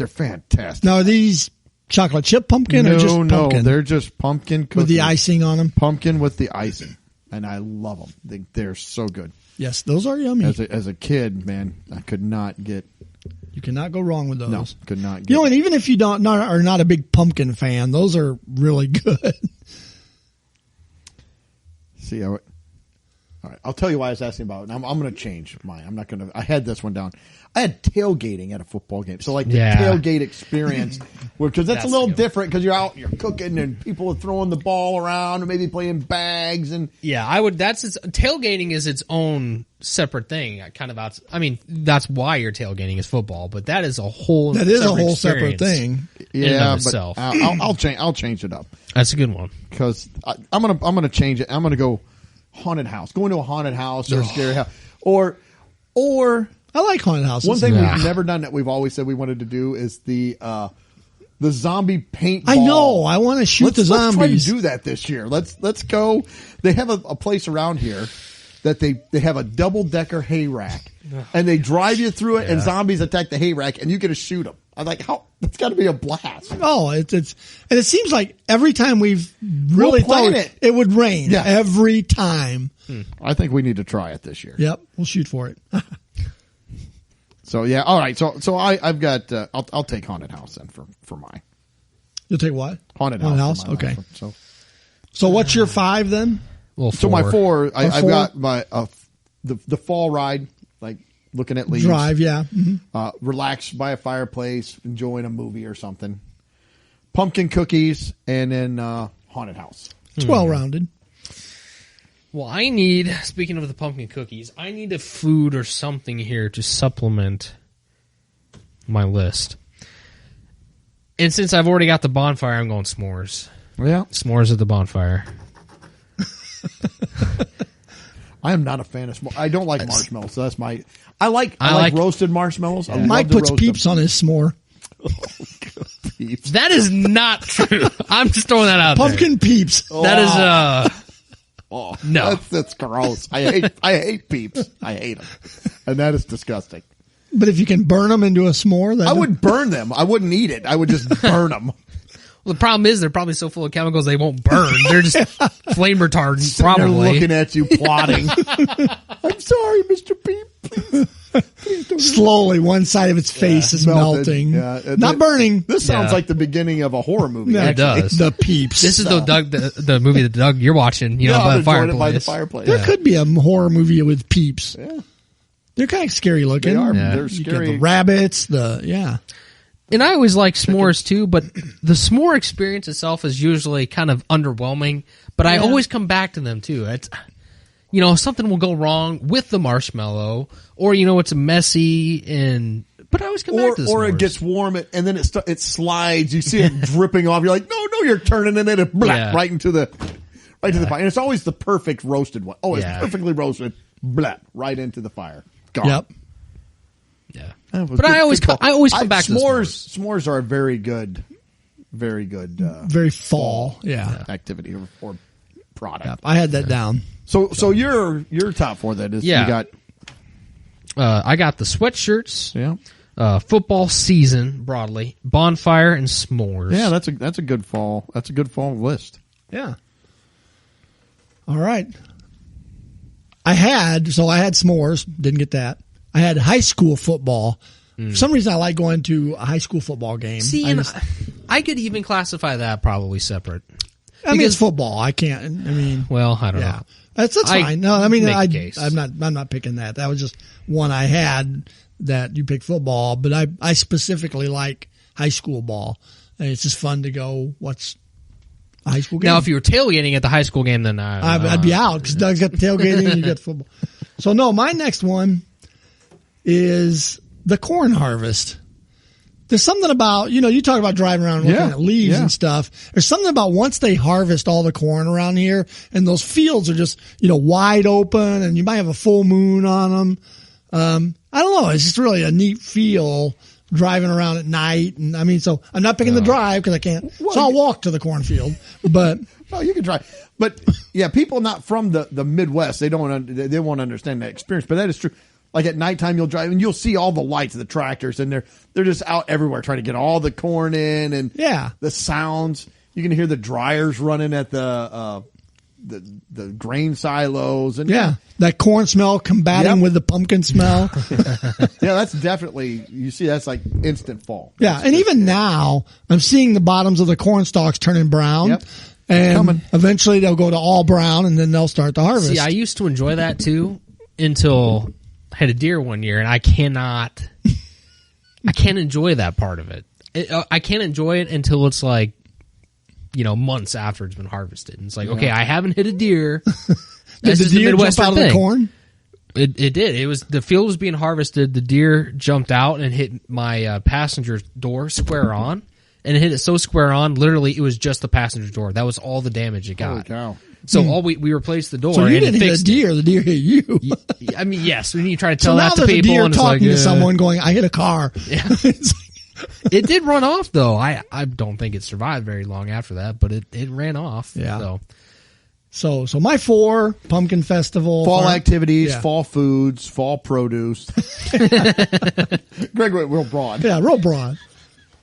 fantastic. Now, are these chocolate chip pumpkin or just pumpkin? No, they're just pumpkin cookies. With the icing on them? Pumpkin with the icing. And I love them. They're so good. Yes, those are yummy. As a kid, man, I could not get... You cannot go wrong with those. No, could not get... You know, and even if you are not a big pumpkin fan, those are really good. See, I All right, I'll tell you why I was asking about it. I'm going to change mine. I'm not going to. I had this one down. I had tailgating at a football game, so like the tailgate experience, because that's a little different because you're out, you're cooking, and people are throwing the ball around, and maybe playing bags, and I would. Tailgating is its own separate thing. Kind of out. I mean, that's why you're tailgating is football, but that is a whole. That is a whole separate thing. Yeah, but I'll change it up. That's a good one because I'm gonna change it. I'm gonna go haunted house. Going to a haunted house or a scary house, or I like haunted houses. One thing we've never done that we've always said we wanted to do is the zombie paintball. I know. I want to shoot the zombies. Let's try to do that this year. Let's go. They have a place around here that they have a double-decker hay rack, and they drive you through it, and zombies attack the hay rack, and you get to shoot them. I'm like, that's got to be a blast. Oh, and it seems like every time we've really thought it would rain. Yeah. Every time. I think we need to try it this year. Yep, we'll shoot for it. So yeah, all right. So I've got I'll take haunted house then for mine. You'll take what? Haunted house. Okay. So what's your 5 then? Well, 4. So my 4, I've got my the fall ride, like looking at leaves. Drive, yeah. Mm-hmm. Relax by a fireplace, enjoying a movie or something. Pumpkin cookies, and then haunted house. It's well-rounded. Well, speaking of the pumpkin cookies, I need a food or something here to supplement my list. And since I've already got the bonfire, I'm going s'mores. Yeah. S'mores at the bonfire. I am not a fan of s'mores. I don't like marshmallows, so that's my... I like roasted marshmallows. Yeah. Mike puts Peeps on his s'more. Oh, Peeps. That is not true. I'm just throwing that out Pumpkin there. Peeps. That is... Oh, no, that's gross. I hate Peeps. I hate them, and that is disgusting. But if you can burn them into a s'more, then I would burn them. I wouldn't eat it. I would just burn them. Well, the problem is they're probably so full of chemicals they won't burn. They're just flame retardant. They're Probably looking at you, plotting. I'm sorry, Mr. Peep. Please don't. Slowly, one side of its face is melting. Yeah, not burning. This sounds like the beginning of a horror movie. No, it does. The Peeps. This is the movie that Doug you're watching. By the fireplace. There could be a horror movie with Peeps. Yeah. They're kind of scary looking. They are. Yeah. They're scary. The rabbits. And I always like s'mores too, but the s'more experience itself is usually kind of underwhelming. But I always come back to them too. It's something will go wrong with the marshmallow, or it's messy but I always come back to the s'mores. Or it gets warm and then it slides. You see it dripping off. You're like, no, you're turning it in right into the fire. And it's always the perfect roasted one. Oh, it's perfectly roasted. Right into the fire. Gone. Yep. Yeah. But I always come back to s'mores. S'mores are a very good, very fall. activity or product. Yep. I had that down. So your top 4 then is you got. I got the sweatshirts. Yeah. Football season broadly, bonfire, and s'mores. Yeah, that's a good fall. That's a good fall list. Yeah. All right. I had s'mores. Didn't get that. I had high school football. For some reason, I like going to a high school football game. See, I could even classify that probably separate. I mean, it's football. I can't. Well, I don't know. That's fine. No, I mean, I'm not picking that. That was just one I had that you picked football, but I specifically like high school ball. And it's just fun to go. What's a high school game? Now, if you were tailgating at the high school game, then I'd be out because Doug's got the tailgating and you got the football. So no, my next one is the corn harvest. There's something about, you talk about driving around looking at leaves and stuff. There's something about once they harvest all the corn around here and those fields are just, wide open and you might have a full moon on them. I don't know. It's just really a neat feel driving around at night. And so I'm not picking the drive because I can't. So I'll walk to the cornfield, but. Oh, you can drive. But yeah, people not from the Midwest, they won't understand that experience, but that is true. Like at nighttime, you'll drive and you'll see all the lights of the tractors, and they're just out everywhere trying to get all the corn in, and the sounds. You can hear the dryers running at the grain silos, and that corn smell combating with the pumpkin smell. That's definitely that's like instant fall. Yeah, and even now, I'm seeing the bottoms of the corn stalks turning brown. Yep. And coming. eventually they'll go to all brown, and then they'll start the harvest. See, I used to enjoy that too until I had a deer one year, and I can't enjoy that part of it. I can't enjoy it until it's like, months after it's been harvested. And it's like, okay, I haven't hit a deer. Did the deer jump out of the corn? It did. It was the field was being harvested. The deer jumped out and hit my passenger door square on, and it hit it so square on. Literally, it was just the passenger door. That was all the damage it got. Holy cow. So all we replaced the door. So you and didn't it hit a fixed deer. The deer hit you. I mean, yes. When you try to So tell now that to there's a people, deer and it's talking like, to someone going, I hit a car. Yeah. It did run off though. I don't think it survived very long after that, but it ran off. Yeah. So my 4, Pumpkin Festival. Fall activities, Yeah. fall foods, fall produce. Greg went real broad. Yeah, real broad.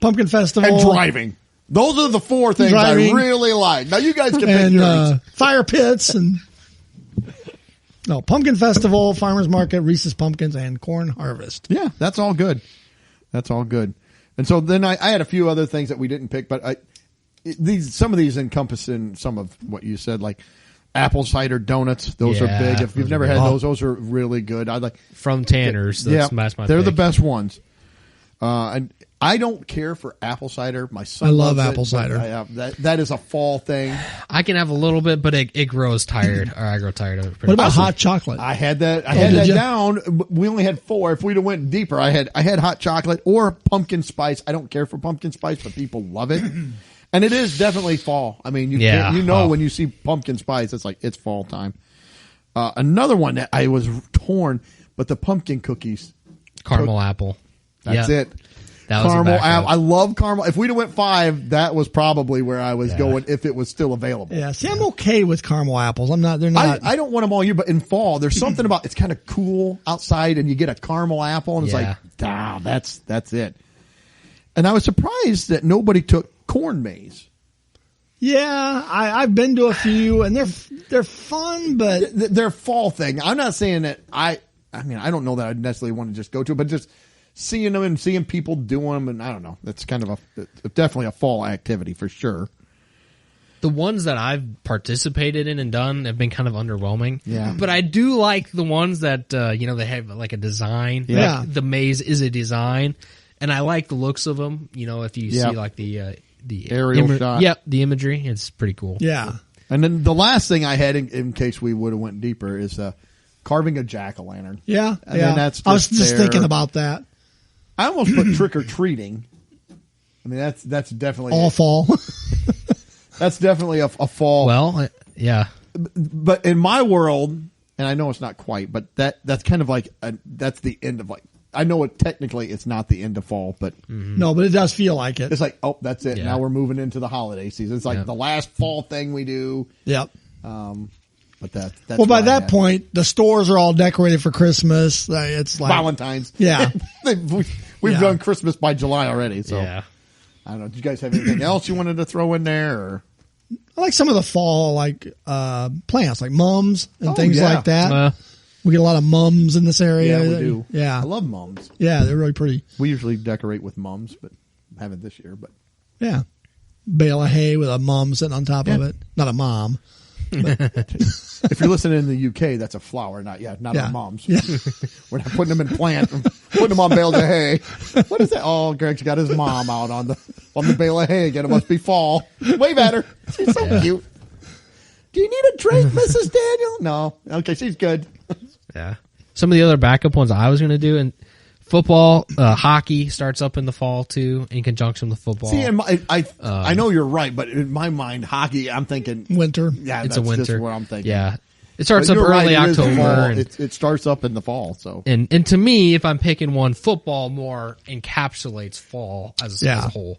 Pumpkin Festival. And driving. Those are the 4 things Driving. I really like. Now you guys can pick and yours. fire pits and Pumpkin Festival, Farmers Market, Reese's Pumpkins, and corn harvest. Yeah, that's all good. That's all good. And so then I had a few other things that we didn't pick, but some of these encompass in some of what you said, like apple cider donuts. Those are Yeah, big. If you've those never are had good. those are really good. I like From Tanner's. That's my they're the pick. best ones. And I don't care for apple cider. My son I love loves apple it, cider. but that is a fall thing. I can have a little bit, but it grows tired. Or I grow tired of it. What about quickly. hot chocolate? I had that. I Oh, had did that ya? down. We only had 4. If we'd have went deeper, I had hot chocolate or pumpkin spice. I don't care for pumpkin spice, but people love it, and it is definitely fall. I mean, when you see pumpkin spice, it's like it's fall time. Another one that I was torn, but the pumpkin cookies, Caramel apple. That's Yeah. it. That was a Caramel backup. apple. I love caramel. If we'd have went 5, that was probably where I was going if it was still available. Yeah, see, I'm okay with caramel apples. They're not. I don't want them all year, but in fall, there's something about it's kind of cool outside, and you get a caramel apple, and it's Yeah. like, that's it. And I was surprised that nobody took corn maze. Yeah, I've been to a few, and they're fun, but They're a fall thing. I'm not saying that I mean, I don't know that I'd necessarily want to just go to it, but just seeing them and seeing people doing them, and I don't know, that's kind of definitely a fall activity for sure. The ones that I've participated in and done have been kind of underwhelming. Yeah. But I do like the ones that, they have like a design. Yeah. Like the maze is a design. And I like the looks of them. If you see like the Aerial shot. Yep. The imagery. It's pretty cool. yeah. And then the last thing I had, in case we would have went deeper, is carving a jack-o'-lantern. Yeah, I mean, that's I was just just there. thinking about that. I almost put trick or treating. I mean, that's definitely All fall. that's definitely a fall. Well, yeah. But in my world, and I know it's not quite, but that's kind of like that's the end of like. I know technically it's not the end of fall, but No, but it does feel like it. it's like, oh, that's it. Yeah. Now we're moving into the holiday season. It's like Yeah. the last fall thing we do. Yep. But that's Well, by what I that had. point, the stores are all decorated for Christmas. It's like Valentine's. Yeah. We've Yeah. done Christmas by July already. So Yeah. I don't know. Do you guys have anything else you wanted to throw in there? Or? I like some of the fall plants, like mums and Oh, things yeah. like that. We get a lot of mums in this area. Yeah, we do. Yeah, I love mums. yeah, they're really pretty. We usually decorate with mums, but haven't this year. But Yeah, bale of hay with a mum sitting on top of it. Not a mom. if you're listening in the UK, that's a flower, not Yeah. our moms. Yeah. We're not putting them in plant, putting them on bales of hay. What is that? Oh, Greg's got his mom out on the bale of hay again. It must be fall. Wave at her. She's so cute. Do you need a drink, Mrs. Daniel? No. Okay, she's good. Yeah. Some of the other backup ones I was going to do, and football, hockey starts up in the fall too, in conjunction with football. See, I know you're right, but in my mind, hockey, I'm thinking Winter. Yeah, it's that's a winter. just what I'm thinking. Yeah. It starts But up you're right, early it is the October. fall. And, It starts up in the fall. So and to me, if I'm picking one, football more encapsulates fall as a whole.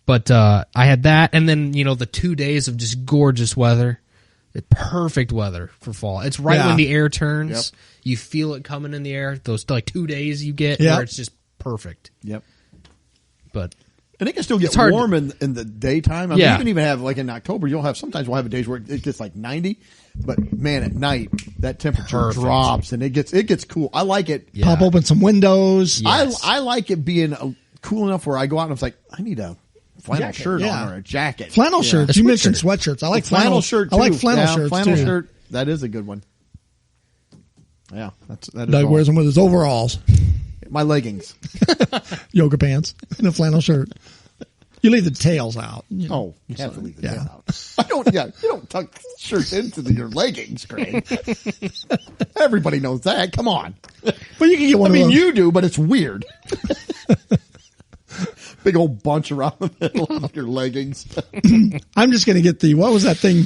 But I had that, and then the 2 days of just gorgeous weather. Perfect weather for fall. It's right Yeah. when the air turns. Yep. You feel it coming in the air. Those 2 days you get Yep. where it's just perfect. yep. But And it can still get It's hard warm in the daytime. I mean, Yeah. you can even have, like in October, sometimes we'll have days where it gets like 90, but man, at night, that temperature Perfect. drops and it gets cool. I like it. Yeah. Pop open some windows. Yes. I like it being cool enough where I go out and it's like, I need a flannel Jacket, shirt yeah. on or a jacket. Flannel Yeah. shirts. You mentioned sweatshirts. I like flannel shirt too. I like flannel shirts flannel too. shirt. That is a good one. Yeah, that is Doug all. wears them with his overalls, My leggings. yoga pants, and a flannel shirt. You leave the tails out. You know. Oh, you have to leave the yeah. tail out. I don't. Yeah, you don't tuck shirts into your leggings, Craig. Everybody knows that. Come on. But you can get one I of mean, those. you do, but it's weird. Big old bunch around the middle of your leggings. I'm just going to get what was that thing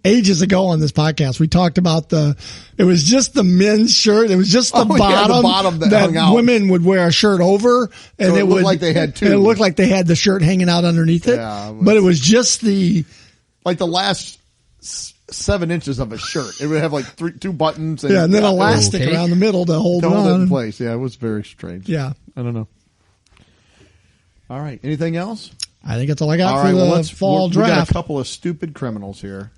ages ago on this podcast? We talked about it was just the men's shirt. It was just the bottom that hung out. Women would wear a shirt over, and So it looked would like they had two. and it looked like they had the shirt hanging out underneath it. Yeah, but it was just like the last 7 inches of a shirt. It would have like two buttons. And, and then elastic okay. around the middle to hold it it on. in place. Yeah, it was very strange. Yeah. I don't know. All right. Anything else? I think that's all I got All for right. the Well, fall we got draft. a couple of stupid criminals here,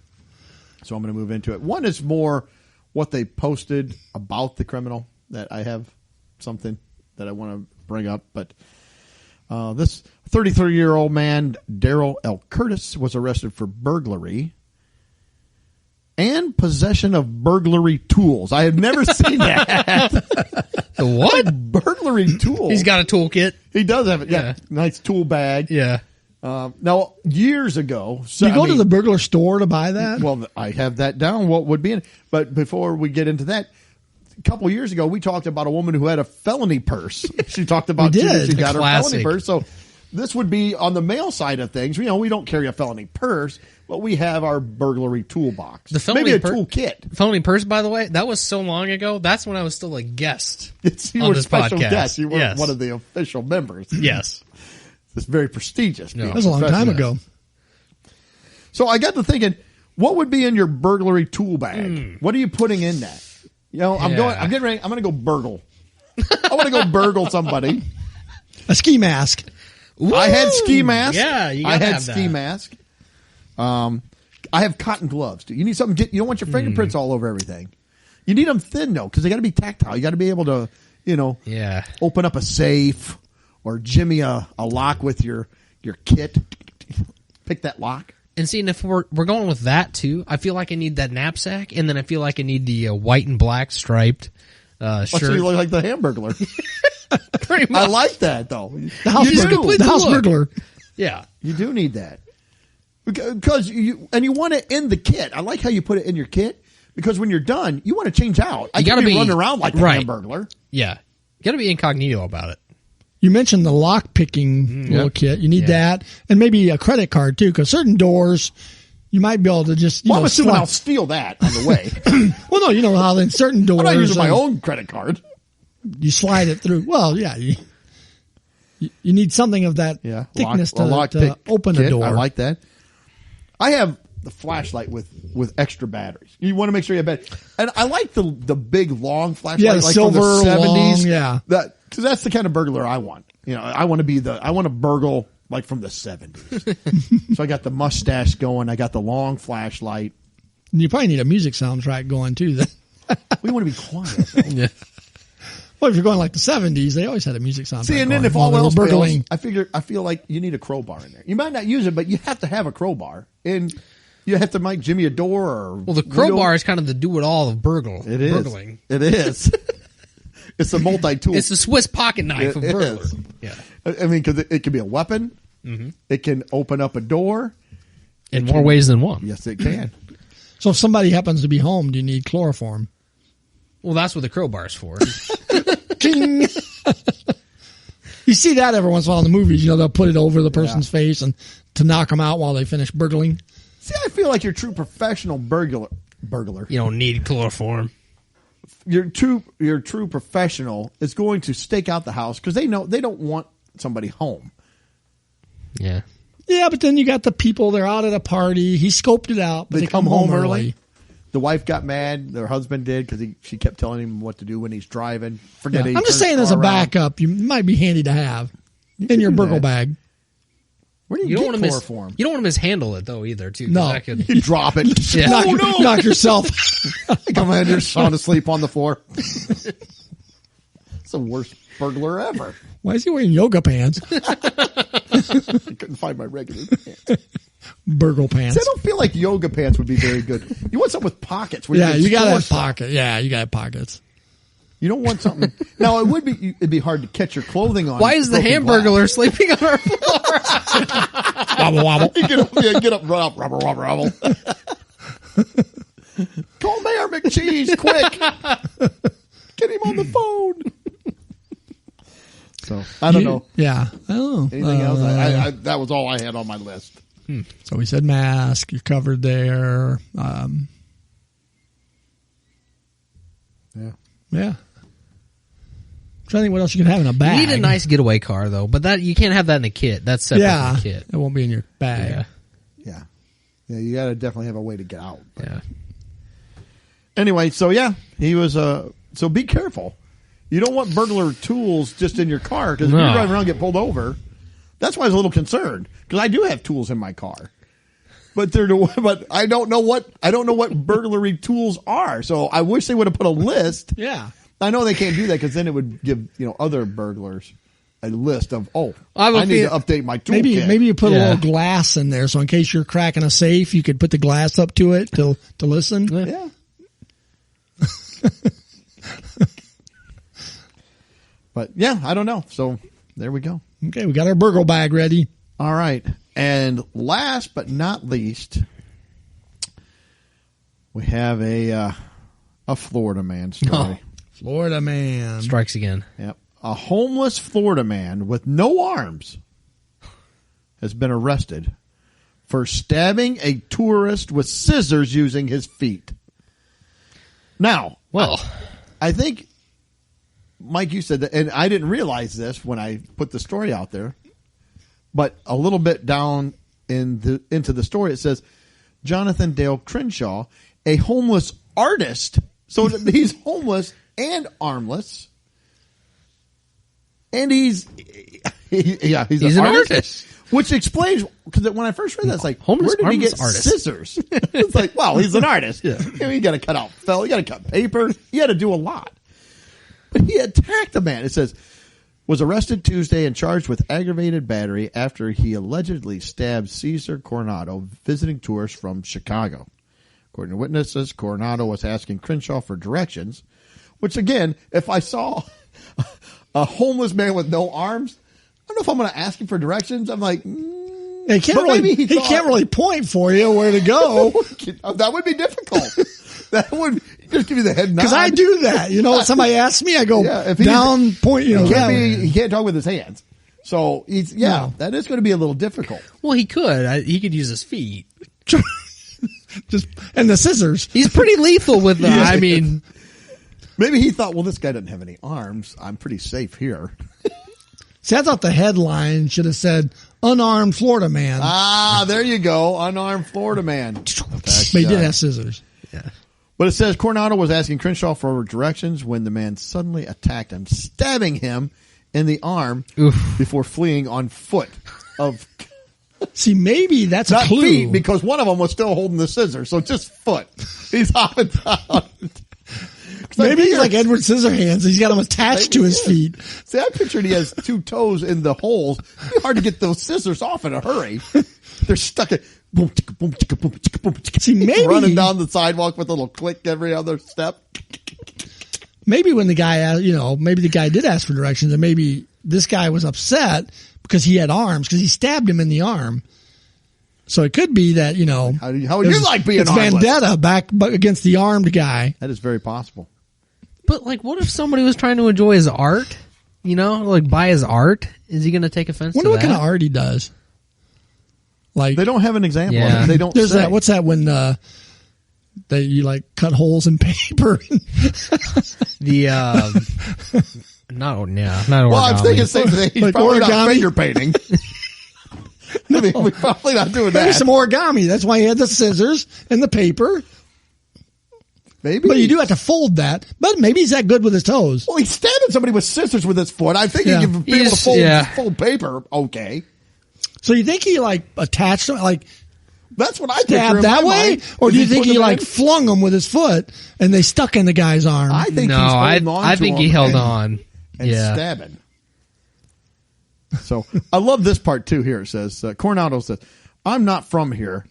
so I'm going to move into it. One is more what they posted about the criminal. That I have something that I want to bring up, but this 33-year-old man, Daryl L. Curtis, was arrested for burglary and possession of burglary tools. I have never seen that. The what? Burglary tools. He's got a toolkit. He does have it. Yeah. Yeah. Nice tool bag. Yeah. Now, years ago, Do you go to the burglar store to buy that? Well, I have that down. What would be in it? But before we get into that, a couple years ago, we talked about a woman who had a felony purse. She talked about We did. she got her Classic. felony purse. So this would be on the male side of things. You know, we don't carry a felony purse, but we have our burglary toolbox. The felony maybe a pur- toolkit. Felony purse, by the way, that was so long ago. That's when I was still a guest You on were this special podcast. guest. You were Yes. one of the official members. Yes. It's very prestigious. No. being That was a long time professional. ago. So I got to thinking, what would be in your burglary tool bag? What are you putting in that? You know, I'm Yeah. getting ready. I'm going to go burgle. I want to go burgle somebody. A ski mask. I had ski mask. Yeah, you I gotta had have ski that. mask. I have cotton gloves. You need something. You don't want your fingerprints all over everything. You need them thin though, because they got to be tactile. You got to be able to, Yeah. open up a safe or jimmy a lock with your kit. Pick that lock. And seeing if we're going with that too, I feel like I need that knapsack, and then I feel like I need the white and black striped So you shirt. look like the Hamburglar. Pretty I much. like that though. The house, You just do. complete the the house look. burglar. Yeah. You do need that because you want it in the kit. I like how you put it in your kit because when you're done, you want to change out. I You can't gotta be be- running around like the right. Hamburglar. Yeah. You got to be incognito about it. You mentioned the lock picking little Yeah. kit. You need Yeah. that, and maybe a credit card too, because certain doors you might be able to just. Well, I'm assuming slide- I'll steal that on the way. Well, no, you know how in certain doors I'm not using my um, own credit card. you slide it through. Well, yeah, you need something of that Yeah, thickness a lock to pick open kit. a door. I like that. I have the flashlight with extra batteries. You want to make sure you have batteries. And I like the big long flashlight, Yeah, the like silver, from the 70s. long, yeah. Because that's the kind of burglar I want. You know, I want to burgle like from the 70s. So I got the mustache going. I got the long flashlight. And you probably need a music soundtrack going too. Then. We want to be quiet. Yeah. Well, if you're going like the 70s, they always had a music soundtrack. See, and then going if while all they were else burgling. fails, I feel like you need a crowbar in there. You might not use it, but you have to have a crowbar. And you have to make Jimmy a door or Well, the crowbar is kind of the do-it-all of It is. burgling. It is. It's a multi-tool. It's the Swiss pocket knife of It burglar. is. Yeah. I mean, because it can be a weapon. Mm-hmm. It can open up a door. In more ways than one. Yes, it can. So if somebody happens to be home, do you need chloroform? Well, that's what the crowbar's for. Ting. You see that every once in a while in the movies. You know, they'll put it over the person's face and to knock them out while they finish burgling. See, I feel like your true professional burglar. You don't need chloroform. Your true professional is going to stake out the house because they don't want somebody home. Yeah. Yeah, but then you got the people, they're out at a party. He scoped it out, but They come home early. The wife got mad. Their husband did because she kept telling him what to do when he's driving. Forget it. I'm just saying, as a backup, you might be handy to have in your do burgle that. bag. Where do You you, don't get want to chloroform? You don't want to mishandle it though either, too. 'cause No. that could- You drop it. Yeah. Knock yourself. Come in, you're sound asleep on the floor. It's the worst burglar ever. Why is he wearing yoga pants? I couldn't find my regular pants. Burgle pants. See, I don't feel like yoga pants would be very good. You want something with pockets. Where Yeah, you got to have stuff. pockets. Yeah, you got to have pockets. You don't want something. Now, it'd be hard to catch your clothing on. Why is the broken Hamburglar sleeping on our floor? Wobble, wobble. glass. Get up, run up, rubble. Call Mayor McCheese, quick. Get him on the phone. So, I don't know. Yeah. I don't know. Anything else? I that was all I had on my list. So we said mask. You're covered there. Yeah. I'm trying to think what else you can have in a bag. You need a nice getaway car, though, but that you can't have that in a kit. That's separate from the kit. It won't be in your bag. Yeah. Yeah, you got to definitely have a way to get out. Yeah. Anyway, so yeah, he was. So be careful. You don't want burglar tools just in your car because if you're driving around and get pulled over, that's why I was a little concerned because I do have tools in my car, but I don't know what burglary tools are. So I wish they would have put a list. Yeah. I know they can't do that because then it would give other burglars a list of I need to update my toolkit. Maybe you put a little glass in there so in case you're cracking a safe, you could put the glass up to it to listen. Yeah. But yeah, I don't know. So there we go. Okay, we got our burgle bag ready. All right. And last but not least, we have a Florida man story. Oh. Florida man. Strikes again. Yep. A homeless Florida man with no arms has been arrested for stabbing a tourist with scissors using his feet. Now, Well, I think, Mike, you said that, and I didn't realize this when I put the story out there, but a little bit down into the story, it says, Jonathan Dale Crenshaw, a homeless artist. So he's homeless and armless. And he's an artist. Which explains, because when I first read that, it's like, Homeless where did he get artist. scissors? It's like, wow, he's an artist. You know, you got to cut out felt, you got to cut paper, you got to do a lot. But he attacked a man. It says, was arrested Tuesday and charged with aggravated battery after he allegedly stabbed Cesar Coronado, visiting tourists from Chicago. According to witnesses, Coronado was asking Crenshaw for directions, which again, if I saw a homeless man with no arms, I don't know if I'm going to ask him for directions. I'm like, He can't really point for you where to go. That would be difficult. That would just give you the head nod. Because I do that. You know, somebody asks me, I go down, point, he can't talk with his hands. So that is going to be a little difficult. well, he could. He could use his feet. And the scissors. He's pretty lethal with them. I mean, Maybe he thought, well, this guy doesn't have any arms. I'm pretty safe here. See, I thought the headline should have said unarmed Florida man. There you go. Unarmed Florida man. But he did have scissors. yeah. But it says Coronado was asking Crenshaw for directions when the man suddenly attacked him, stabbing him in the arm before fleeing on foot. See, maybe that's Not a clue. feet, because one of them was still holding the scissors, so just foot. He's hopping down. Maybe he's like Edward Scissorhands. He's got them attached to his feet. See, I pictured he has two toes in the holes. It'd be hard to get those scissors off in a hurry. They're stuck at boom, chicka, boom, chicka, boom, chicka, boom, chicka. See, maybe running down the sidewalk with a little click every other step. Maybe when the guy, maybe the guy did ask for directions, and maybe this guy was upset because he had arms, because he stabbed him in the arm. So it could be that, How would you like being it's armless? vendetta back against the armed guy. That is very possible. But like, what if somebody was trying to enjoy his art? Like buy his art? Is he going to take offense Wonder to what that? kind of art he does. Like They don't have an example of Yeah. it. They don't there's say. that. What's that when you like cut holes in paper? Not origami. Well, I'm thinking same thing. He's Like probably not origami? finger painting. I mean, we're probably not doing Maybe that. some origami. That's why he had the scissors and the paper. Maybe. But you do have to fold that. But maybe he's that good with his toes. Well, he's stabbing somebody with scissors with his foot. I think he can be able to fold paper. Okay. So you think he like attached them, like That's what I picture stabbed in that my way? mind. Or Is do you think putting he them like in? flung them with his foot and they stuck in the guy's arm? I think No, he's holding on I to think them he held and- on. and Yeah. stabbing. So I love this part too here. It says, Coronado says, I'm not from here,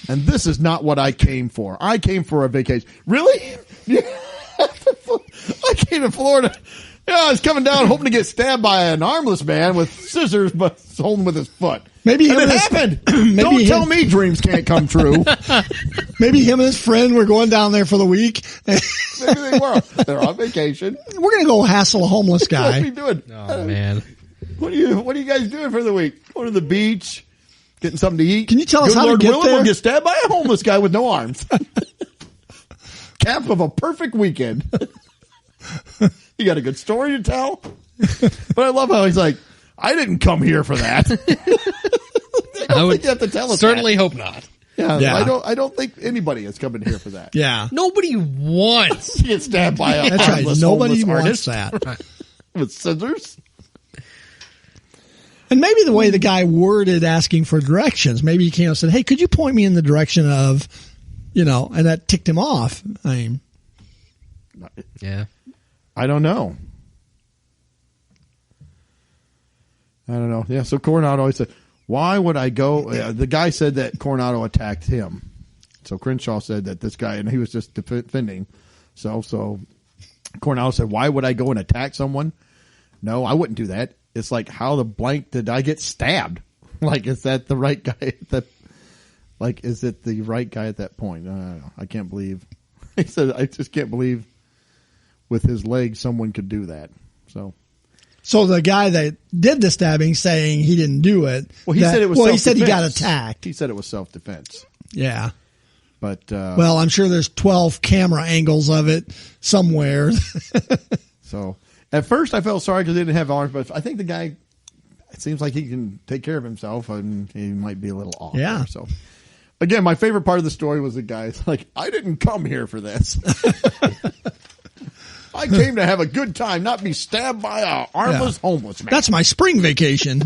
and this is not what I came for. I came for a vacation. Really? I came to Florida. Yeah, I was coming down hoping to get stabbed by an armless man with scissors, but holding with his foot. Maybe and it happened. Don't tell me dreams can't come true. Maybe him and his friend were going down there for the week. Maybe they were. They're on vacation. We're going to go hassle a homeless guy. What are you doing? Oh, man. What are you guys doing for the week? Going to the beach, getting something to eat. Can you tell us how Lord to get willing, there? We'll get stabbed by a homeless guy with no arms. Cap of a perfect weekend. You got a good story to tell? But I love how he's like, I didn't come here for that. I would think you have to tell us certainly that. hope not. Yeah. I don't think anybody is coming here for that. Yeah. Nobody wants to get stabbed by a That's right. armless Nobody homeless wants artist that. with scissors. And maybe the way the guy worded asking for directions, maybe he came and said, hey, could you point me in the direction of, and that ticked him off. I mean, yeah. I don't know. Yeah, so Coronado always said, why would I go? The guy said that Coronado attacked him. So Crenshaw said that this guy, and he was just defending. So Coronado said, why would I go and attack someone? No, I wouldn't do that. It's like, how the blank did I get stabbed? Like, is that the right guy? Is it the right guy at that point? I don't know. I can't believe. He said, I just can't believe with his leg someone could do that. So the guy that did the stabbing saying he didn't do it. Well, he said it was. Well, he said he got attacked. He said it was self-defense. Yeah. But well, I'm sure there's 12 camera angles of it somewhere. So at first I felt sorry because he didn't have arms, but I think the guy, it seems like he can take care of himself, and he might be a little off. Yeah. There, so again, my favorite part of the story was the guy's like, I didn't come here for this. I came to have a good time, not be stabbed by a armless homeless man. That's my spring vacation.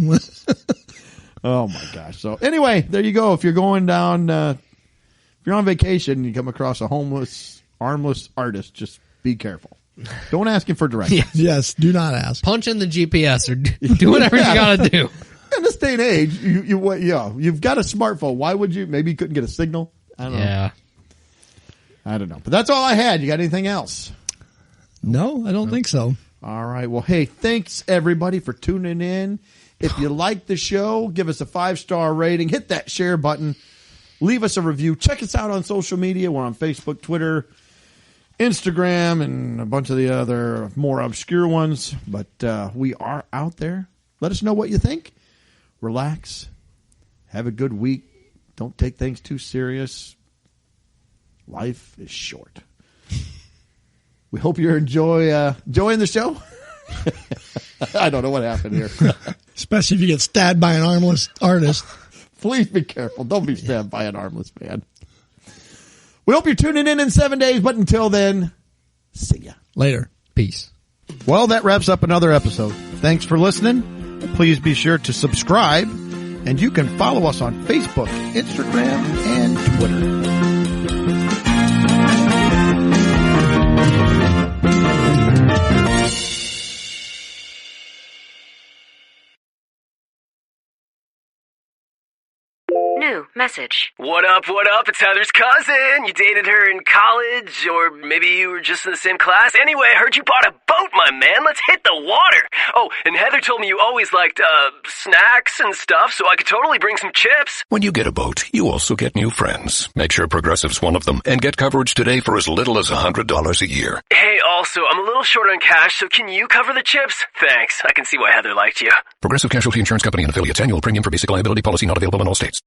Oh my gosh. So anyway, there you go. If you're going down, if you're on vacation and you come across a homeless, armless artist, just be careful. Don't ask him for directions. Yes, do not ask. Punch in the GPS or do whatever you got to do. In this day and age, you've got a smartphone. Why would you? Maybe you couldn't get a signal. I don't know. Yeah. I don't know. But that's all I had. You got anything else? No, I don't think so. All right. Well, hey, thanks everybody for tuning in. If you like the show, give us a 5-star rating. Hit that share button. Leave us a review. Check us out on social media. We're on Facebook, Twitter, Instagram, and a bunch of the other more obscure ones. But we are out there. Let us know what you think. Relax. Have a good week. Don't take things too serious. Life is short. We hope you're enjoying the show. I don't know what happened here. Especially if you get stabbed by an armless artist. Please be careful. Don't be stabbed by an armless man. We hope you're tuning in 7 days, but until then, see ya. Later. Peace. Well, that wraps up another episode. Thanks for listening. Please be sure to subscribe, and you can follow us on Facebook, Instagram, and Twitter. New message. What up? It's Heather's cousin. You dated her in college, or maybe you were just in the same class. Anyway, I heard you bought a boat, my man. Let's hit the water. Oh, and Heather told me you always liked, snacks and stuff, so I could totally bring some chips. When you get a boat, you also get new friends. Make sure Progressive's one of them, and get coverage today for as little as $100 a year. Hey, also, I'm a little short on cash, so can you cover the chips? Thanks. I can see why Heather liked you. Progressive Casualty Insurance Company and affiliates. Annual premium for basic liability policy not available in all states.